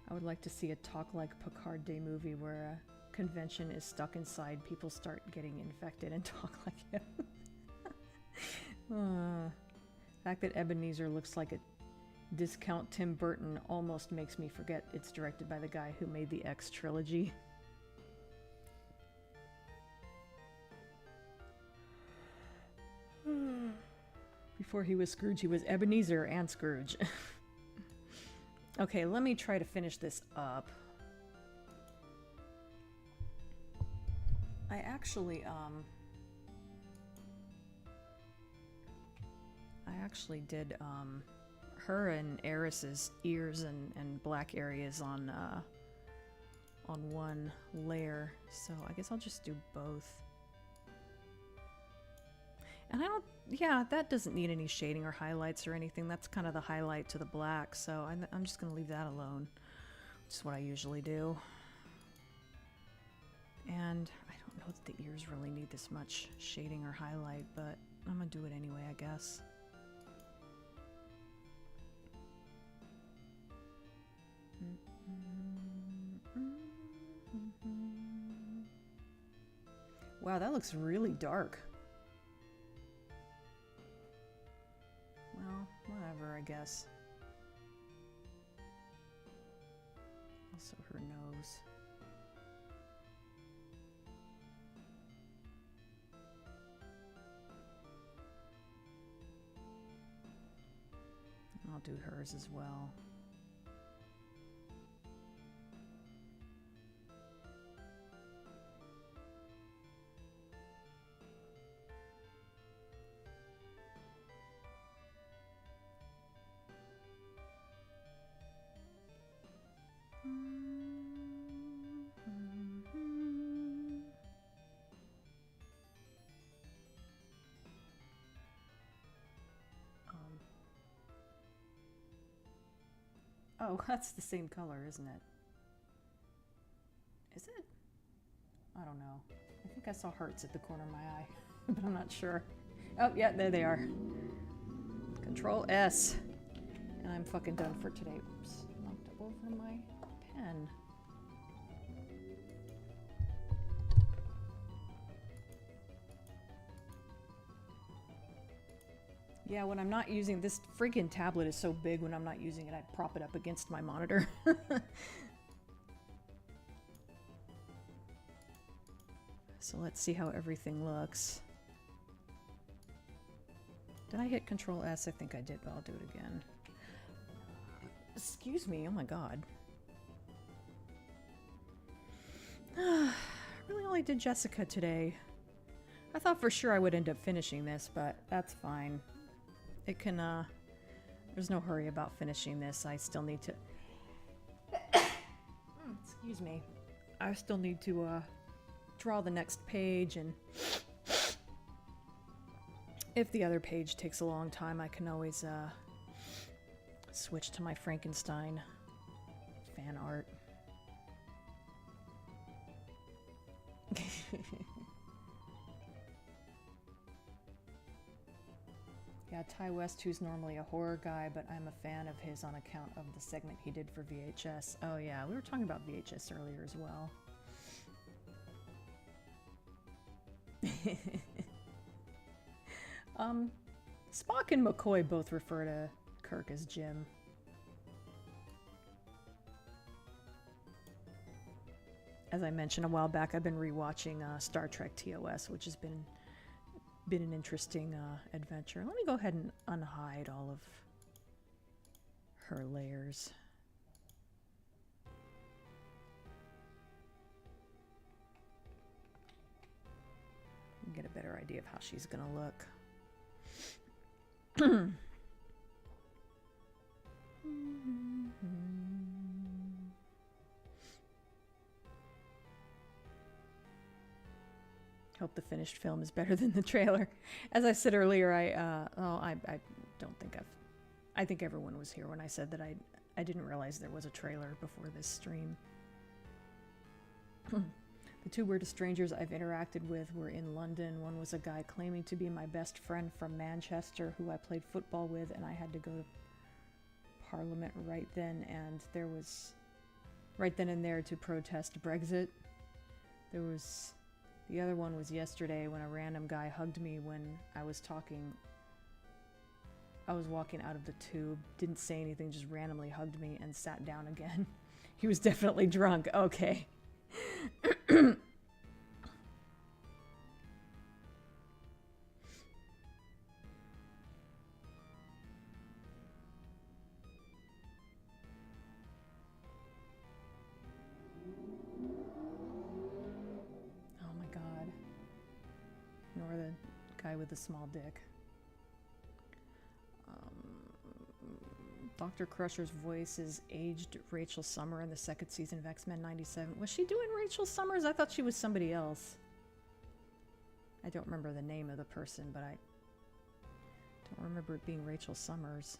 I would like to see a Talk Like Picard Day movie where a convention is stuck inside, people start getting infected and talk like him. The fact that Ebenezer looks like a discount Tim Burton almost makes me forget it's directed by the guy who made the X trilogy. Before he was Scrooge, he was Ebenezer and Scrooge. Okay, let me try to finish this up. I actually did her and Eris's ears and black areas on one layer, so I guess I'll just do both. And I don't, yeah, that doesn't need any shading or highlights or anything. That's kind of the highlight to the black, so I'm just going to leave that alone, which is what I usually do. And I don't know that the ears really need this much shading or highlight, but I'm going to do it anyway, I guess. Wow, that looks really dark. Well, whatever, I guess. Also her nose. I'll do hers as well. Oh, that's the same color, isn't it? Is it? I don't know. I think I saw hearts at the corner of my eye, but I'm not sure. Oh, yeah, there they are. Control S. And I'm fucking done for today. Oops, knocked over my pen. Yeah, when I'm not using this freaking tablet is so big when I'm not using it, I prop it up against my monitor. So let's see how everything looks. Did I hit Control S? I think I did, but I'll do it again. Excuse me, oh my god. I really only did Jessica today. I thought for sure I would end up finishing this, but that's fine. It can, there's no hurry about finishing this. I still need to... Excuse me. I still need to, draw the next page, and... if the other page takes a long time, I can always, switch to my Frankenstein fan art. Yeah, Ty West, who's normally a horror guy, but I'm a fan of his on account of the segment he did for VHS. Oh yeah, we were talking about VHS earlier as well. Spock and McCoy both refer to Kirk as Jim. As I mentioned a while back, I've been rewatching Star Trek TOS, which has been an interesting adventure. Let me go ahead and unhide all of her layers. Get a better idea of how she's gonna look. Hope the finished film is better than the trailer. As I said earlier, I don't think I think everyone was here when I said that I didn't realize there was a trailer before this stream. The two weirdest strangers I've interacted with were in London. One was a guy claiming to be my best friend from Manchester who I played football with, and I had to go to Parliament right then and there to protest Brexit. The other one was yesterday when a random guy hugged me when I was walking out of the tube, didn't say anything, just randomly hugged me and sat down again. He was definitely drunk. Okay. Nor the guy with the small dick. Dr. Crusher's voice is aged Rachel Summer in the second season of X-Men 97. Was she doing Rachel Summers? I thought she was somebody else. I don't remember the name of the person, but I don't remember it being Rachel Summers.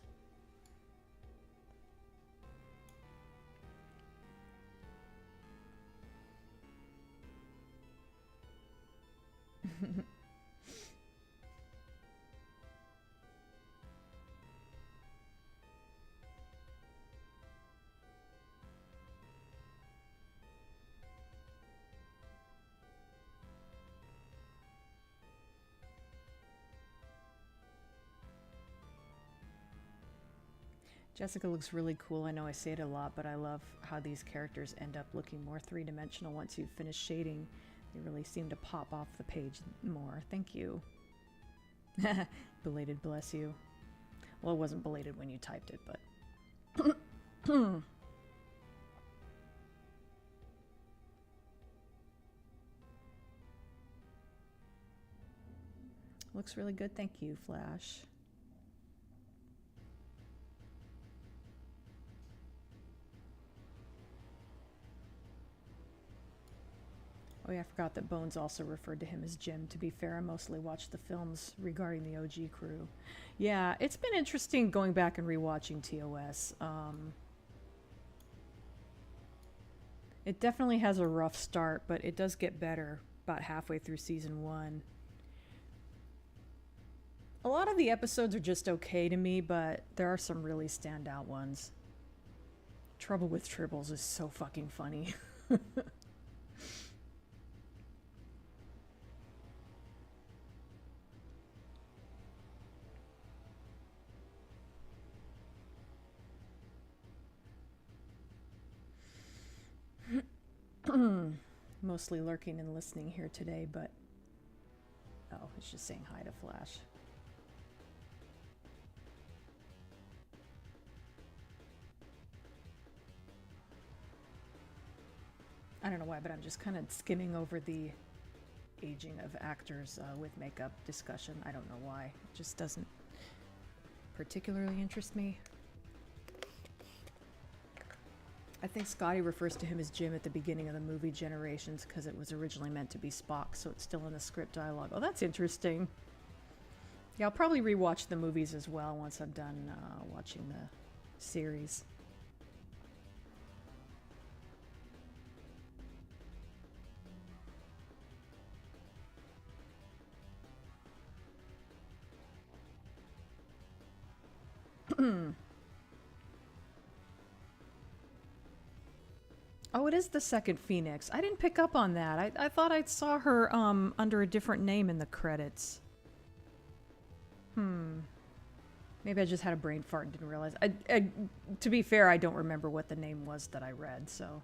Jessica looks really cool. I know I say it a lot, but I love how these characters end up looking more three-dimensional once you've finished shading. They really seem to pop off the page more. Thank you. Belated bless you. Well, it wasn't belated when you typed it, but... Looks really good. Thank you, Flash. Oh yeah, I forgot that Bones also referred to him as Jim. To be fair, I mostly watched the films regarding the OG crew. Yeah, it's been interesting going back and rewatching TOS. It definitely has a rough start, but it does get better about halfway through season 1. A lot of the episodes are just okay to me, but there are some really standout ones. Trouble with Tribbles is so fucking funny. Mostly lurking and listening here today, but... Oh, it's just saying hi to Flash. I don't know why, but I'm just kind of skimming over the aging of actors with makeup discussion. I don't know why. It just doesn't particularly interest me. I think Scotty refers to him as Jim at the beginning of the movie Generations because it was originally meant to be Spock, so it's still in the script dialogue. Oh, that's interesting. Yeah, I'll probably rewatch the movies as well once I'm done watching the series. Oh, it is the second Phoenix. I didn't pick up on that. I thought I saw her under a different name in the credits. Maybe I just had a brain fart and didn't realize. To be fair, I don't remember what the name was that I read, so...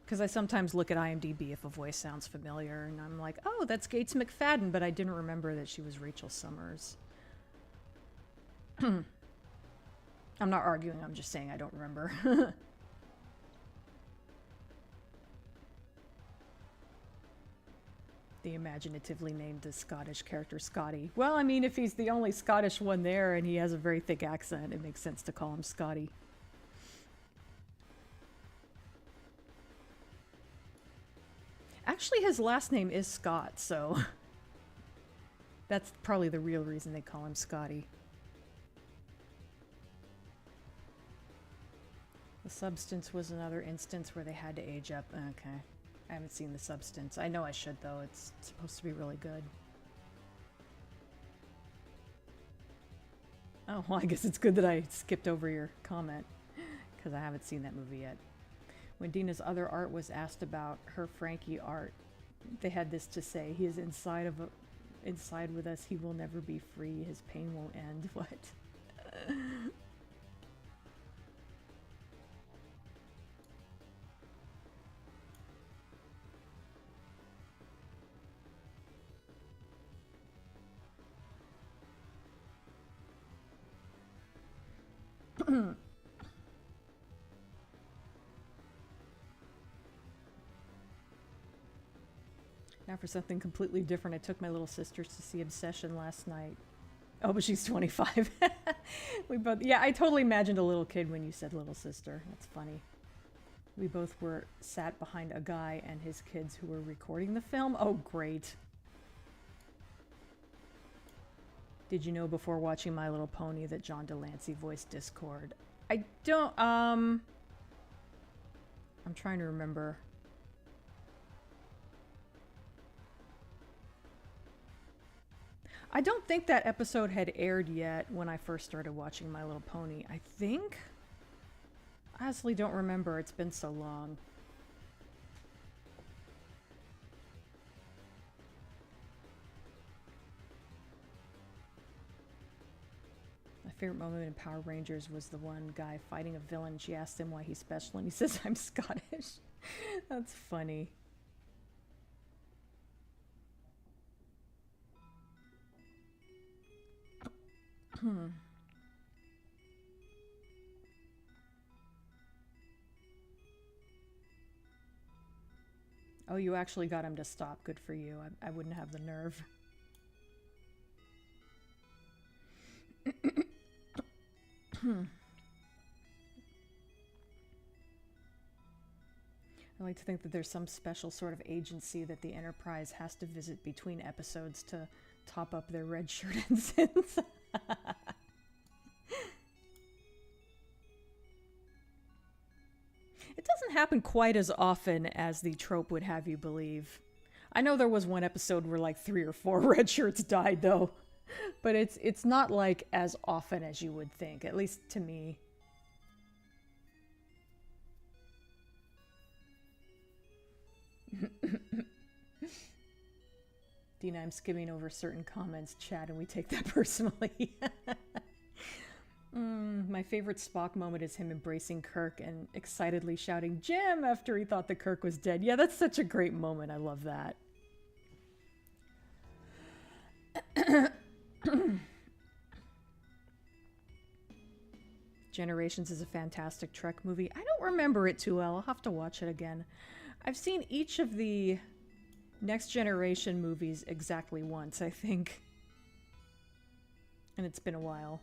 Because I sometimes look at IMDb if a voice sounds familiar, and I'm like, oh, that's Gates McFadden, but I didn't remember that she was Rachel Summers. I'm not arguing, I'm just saying I don't remember. The imaginatively named the Scottish character Scotty. Well, I mean, if he's the only Scottish one there and he has a very thick accent, it makes sense to call him Scotty. Actually, his last name is Scott, so that's probably the real reason they call him Scotty. The Substance was another instance where they had to age up. Okay. I haven't seen The Substance. I know I should, though. It's supposed to be really good. Oh, well, I guess it's good that I skipped over your comment, because I haven't seen that movie yet. When Dina's other art was asked about her Frankie art, they had this to say: he is inside with us, he will never be free, his pain won't end. What? Now for something completely different. I took my little sisters to see Obsession last night. Oh, but she's 25. We both, yeah, I totally imagined a little kid when you said little sister. That's funny. We both were sat behind a guy and his kids who were recording the film. Oh, great. Did you know before watching My Little Pony that John Delancey voiced Discord? I don't, I'm trying to remember. I don't think that episode had aired yet when I first started watching My Little Pony. I think? I honestly don't remember. It's been so long. My favorite moment in Power Rangers was the one guy fighting a villain. She asked him why he's special, and he says, I'm Scottish. That's funny. Oh, you actually got him to stop. Good for you. I wouldn't have the nerve. I like to think that there's some special sort of agency that the Enterprise has to visit between episodes to top up their red shirt ensigns. It doesn't happen quite as often as the trope would have you believe. I know there was one episode where like 3 or 4 red shirts died, though. But it's not like as often as you would think, at least to me. Dina, I'm skimming over certain comments, chat, and we take that personally. My favorite Spock moment is him embracing Kirk and excitedly shouting, "Jim!" after he thought that Kirk was dead. Yeah, that's such a great moment. I love that. Generations is a fantastic Trek movie. I don't remember it too well. I'll have to watch it again. I've seen each of the Next Generation movies exactly once, I think. And it's been a while.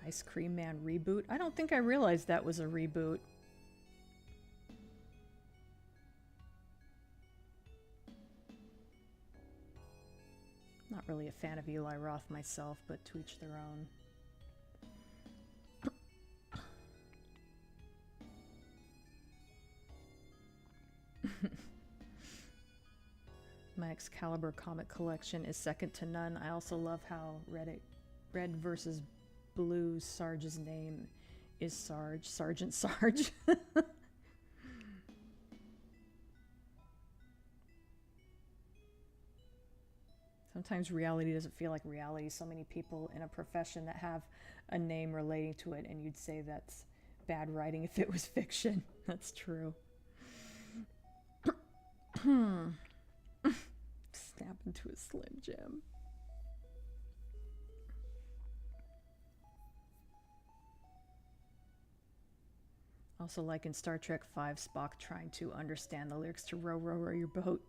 Ice Cream Man reboot? I don't think I realized that was a reboot. Not really a fan of Eli Roth myself, but to each their own. My Excalibur comic collection is second to none. I also love how Red versus Blue Sarge's name is Sarge. Sergeant Sarge. Sometimes reality doesn't feel like reality. So many people in a profession that have a name relating to it, and you'd say that's bad writing if it was fiction. That's true. Snap into a Slim Jim. Also, like in Star Trek V, Spock trying to understand the lyrics to Row, Row, Row Your Boat.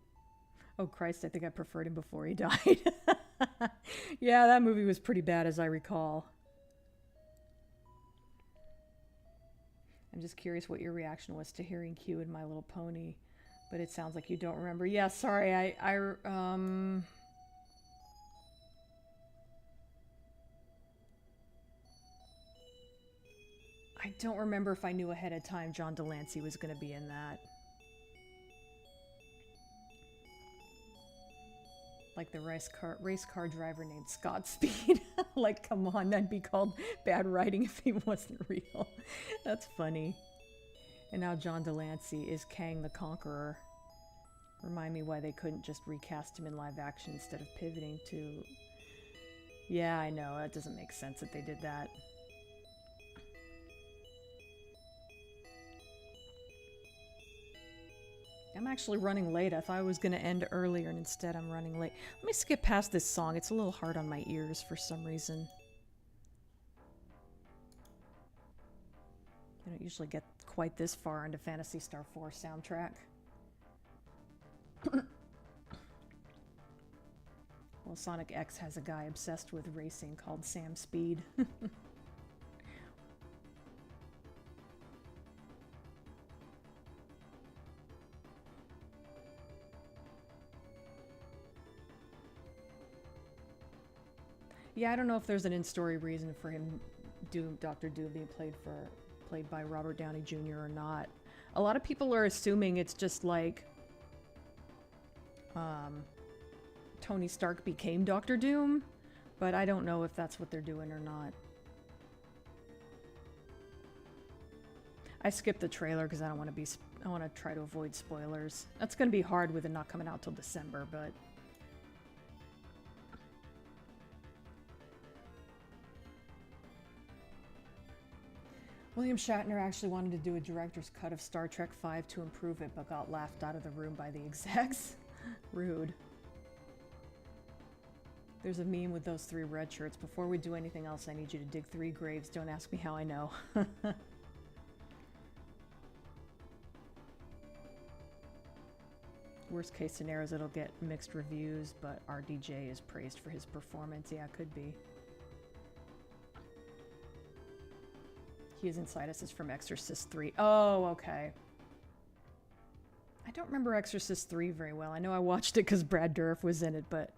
Oh, Christ, I think I preferred him before he died. Yeah, that movie was pretty bad, as I recall. I'm just curious what your reaction was to hearing Q in My Little Pony, but it sounds like you don't remember. Yeah, sorry, I don't remember if I knew ahead of time John Delancey was going to be in that. Like the race car driver named Scott Speed. Like, come on, that'd be called bad writing if he wasn't real. That's funny. And now John Delancey is Kang the Conqueror. Remind me why they couldn't just recast him in live action instead of pivoting to... Yeah, I know, that doesn't make sense that they did that. I'm actually running late. I thought I was going to end earlier, and instead I'm running late. Let me skip past this song. It's a little hard on my ears for some reason. I don't usually get quite this far into Phantasy Star 4 soundtrack. Well, Sonic X has a guy obsessed with racing called Sam Speed. Yeah, I don't know if there's an in-story reason for him, Dr. Doom, being played by Robert Downey Jr. or not. A lot of people are assuming it's just like Tony Stark became Dr. Doom, but I don't know if that's what they're doing or not. I skipped the trailer because I want to try to avoid spoilers. That's going to be hard with it not coming out till December, but William Shatner actually wanted to do a director's cut of Star Trek V to improve it, but got laughed out of the room by the execs. Rude. There's a meme with those 3 red shirts. Before we do anything else, I need you to dig 3 graves. Don't ask me how I know. Worst case scenario is it'll get mixed reviews, but RDJ is praised for his performance. Yeah, it could be. He is inside us is from Exorcist 3. Oh, okay. I don't remember Exorcist 3 very well. I know I watched it because Brad Dourif was in it, but...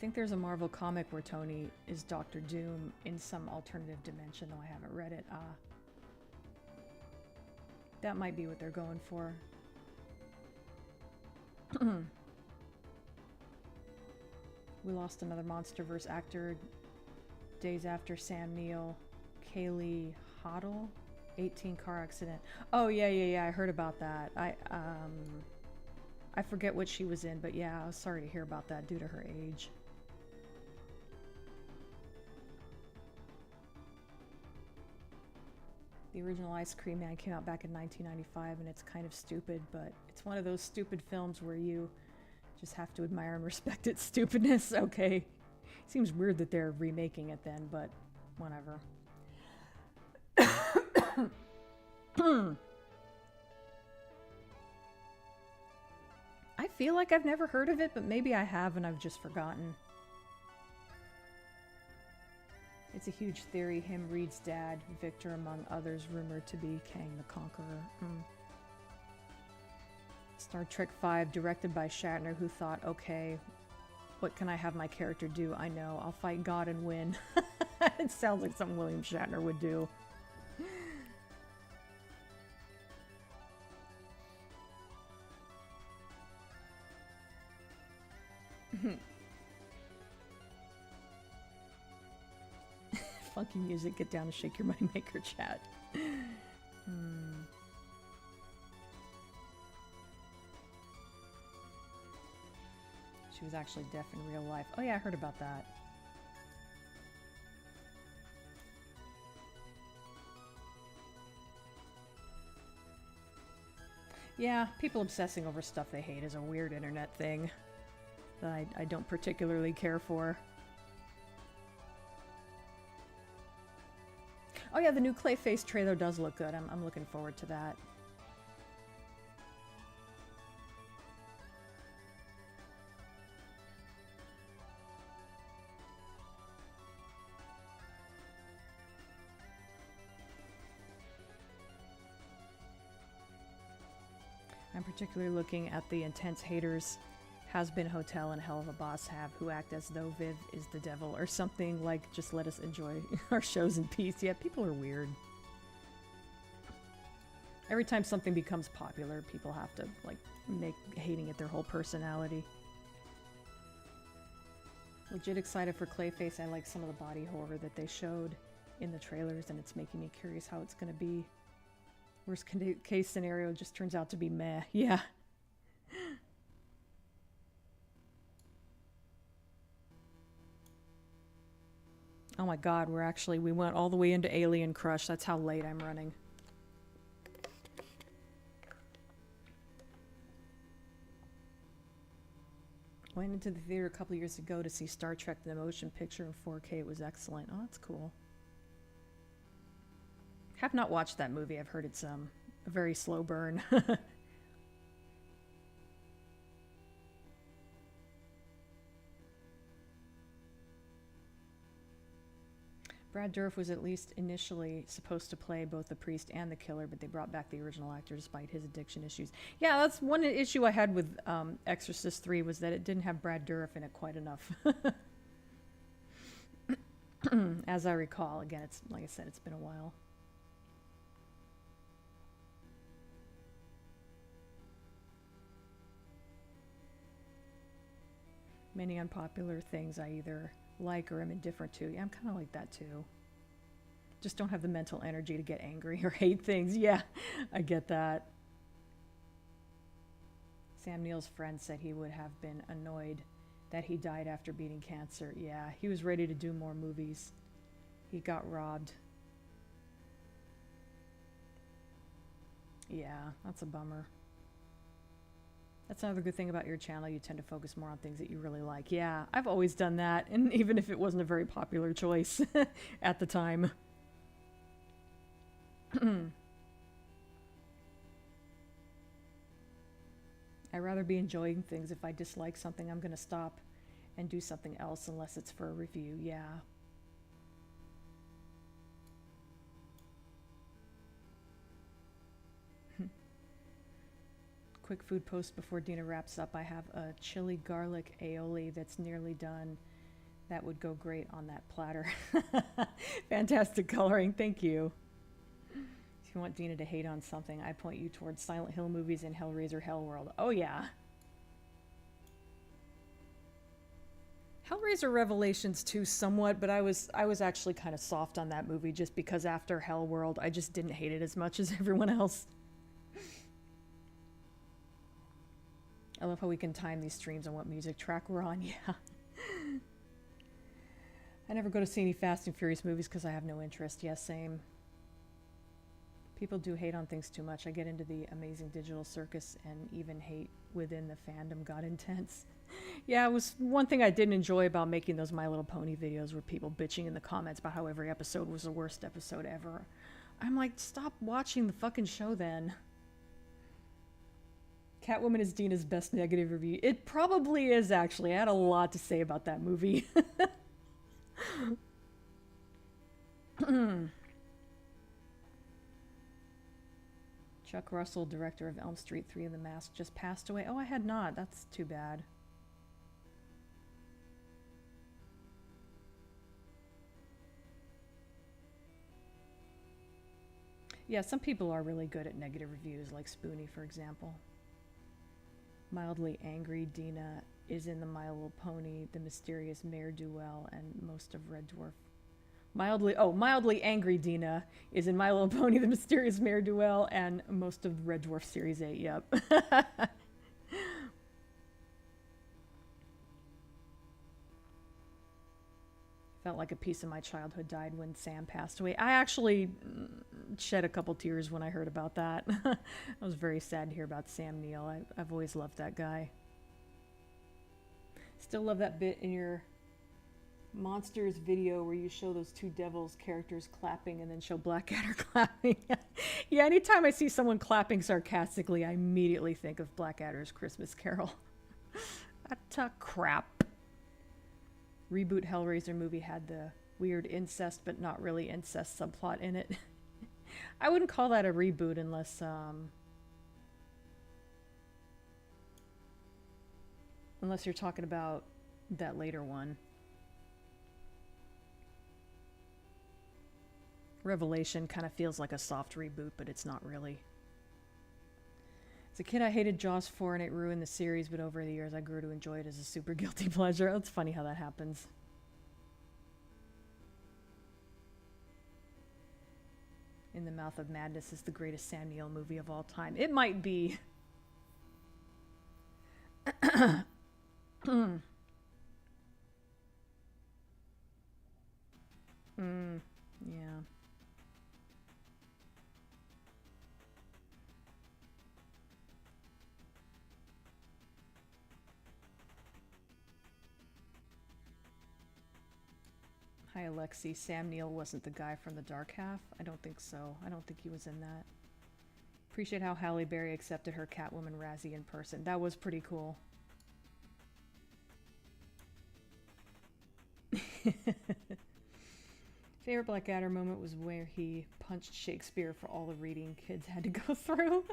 think there's a Marvel comic where Tony is Doctor Doom in some alternative dimension, though I haven't read it. That might be what they're going for. We lost another MonsterVerse actor days after Sam Neill. Kaylee Hoddle, 18 car accident. Oh yeah, I heard about that. I forget what she was in, but yeah, I was sorry to hear about that due to her age. The original Ice Cream Man came out back in 1995, and it's kind of stupid, but it's one of those stupid films where you just have to admire and respect its stupidness. Okay. Seems weird that they're remaking it then, but whatever. I feel like I've never heard of it, but maybe I have and I've just forgotten. It's a huge theory. Him, Reed's dad, Victor, among others, rumored to be Kang the Conqueror. Star Trek V, directed by Shatner, who thought, okay, what can I have my character do? I know, I'll fight God and win. It sounds like something William Shatner would do. Funky music, get down and shake your moneymaker chat. She was actually deaf in real life. Oh yeah, I heard about that. Yeah, people obsessing over stuff they hate is a weird internet thing that I don't particularly care for. Oh yeah, the new Clayface trailer does look good. I'm looking forward to that. I'm particularly looking at the intense haters Has Been Hotel and Hell of a Boss have, who act as though Viv is the devil or something, like just let us enjoy our shows in peace. Yeah, people are weird. Every time something becomes popular, people have to like make hating it their whole personality. Legit excited for Clayface. I like some of the body horror that they showed in the trailers, and it's making me curious how it's going to be. Worst case scenario just turns out to be meh. Yeah. Oh my god, we went all the way into Alien Crush. That's how late I'm running. Went into the theater a couple years ago to see Star Trek the Motion Picture in 4K. It was excellent. Oh, that's cool. Have not watched that movie. I've heard it's a very slow burn. Brad Dourif was at least initially supposed to play both the priest and the killer, but they brought back the original actor despite his addiction issues. Yeah, that's one issue I had with Exorcist 3 was that it didn't have Brad Dourif in it quite enough. As I recall. Again, it's like I said, it's been a while. Many unpopular things I either like or am indifferent to. Yeah, I'm kind of like that too. Just don't have the mental energy to get angry or hate things. Yeah, I get that. Sam Neill's friend said he would have been annoyed that he died after beating cancer. Yeah, he was ready to do more movies. He got robbed. Yeah, that's a bummer. That's another good thing about your channel. You tend to focus more on things that you really like. Yeah, I've always done that, and even if it wasn't a very popular choice at the time. I'd rather be enjoying things. If I dislike something, I'm going to stop and do something else unless it's for a review. Yeah. Quick food post before Dina wraps up. I have a chili garlic aioli that's nearly done. That would go great on that platter. Fantastic coloring, thank you. If you want Dina to hate on something, I point you towards Silent Hill movies and Hellraiser Hellworld. Oh yeah. Hellraiser Revelations too, somewhat, but I was actually kind of soft on that movie just because after Hellworld, I just didn't hate it as much as everyone else. I love how we can time these streams on what music track we're on. Yeah. I never go to see any Fast and Furious movies because I have no interest. Yeah, same. People do hate on things too much. I get into the amazing digital circus and even hate within the fandom got intense. Yeah, it was one thing I didn't enjoy about making those My Little Pony videos were people bitching in the comments about how every episode was the worst episode ever. I'm like, stop watching the fucking show then. Catwoman is Dina's best negative review. It probably is, actually. I had a lot to say about that movie. Chuck Russell, director of Elm Street 3 and The Mask, just passed away. Oh, I had not. That's too bad. Yeah, some people are really good at negative reviews, like Spoonie, for example. Mildly angry Dina is in the My Little Pony, the mysterious Mare Duel, and most of Red Dwarf. Mildly angry Dina is in My Little Pony, the mysterious Mare Duel, and most of Red Dwarf Series 8. Yep. Felt like a piece of my childhood died when Sam passed away. I actually shed a couple tears when I heard about that. I was very sad to hear about Sam Neill. I've always loved that guy. Still love that bit in your Monsters video where you show those two devils characters clapping and then show Blackadder clapping. Yeah, anytime I see someone clapping sarcastically, I immediately think of Blackadder's Christmas Carol. That's crap. Reboot Hellraiser movie had the weird incest but not really incest subplot in it. I wouldn't call that a reboot unless you're talking about that later one. Revelation kind of feels like a soft reboot, but it's not really. As a kid, I hated Jaws 4 and it ruined the series, but over the years I grew to enjoy it as a super guilty pleasure. It's funny how that happens. In the Mouth of Madness is the greatest Sam Neill movie of all time. It might be. Yeah. Hi, Alexi. Sam Neill wasn't the guy from The Dark Half? I don't think so. I don't think he was in that. Appreciate how Halle Berry accepted her Catwoman Razzie in person. That was pretty cool. Favorite Blackadder moment was where he punched Shakespeare for all the reading kids had to go through.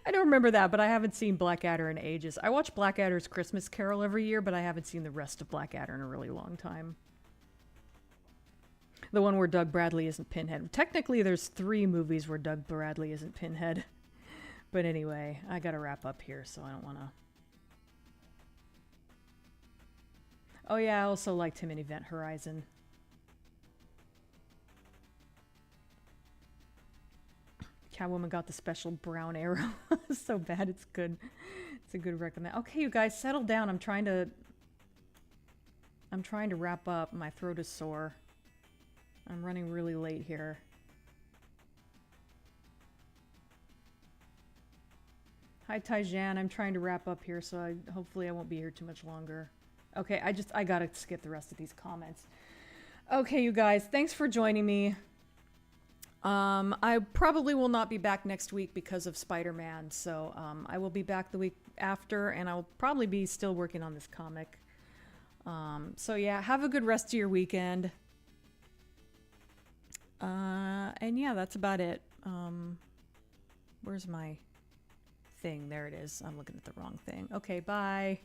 I don't remember that, but I haven't seen Blackadder in ages. I watch Blackadder's Christmas Carol every year, but I haven't seen the rest of Blackadder in a really long time. The one where Doug Bradley isn't Pinhead. Technically, there's 3 movies where Doug Bradley isn't Pinhead. But anyway, I gotta wrap up here, so I don't wanna... Oh yeah, I also liked him in Event Horizon. Catwoman got the special brown arrow. So bad, it's good. It's a good recommend. Okay, you guys, settle down. I'm trying to wrap up. My throat is sore. I'm running really late here. Hi, Taijan. I'm trying to wrap up here, so hopefully I won't be here too much longer. Okay, I gotta skip the rest of these comments. Okay, you guys, thanks for joining me. I probably will not be back next week because of Spider-Man, so I will be back the week after, and I'll probably be still working on this comic. So yeah, have a good rest of your weekend. And yeah, that's about it. Where's my thing? There it is. I'm looking at the wrong thing. Okay, bye.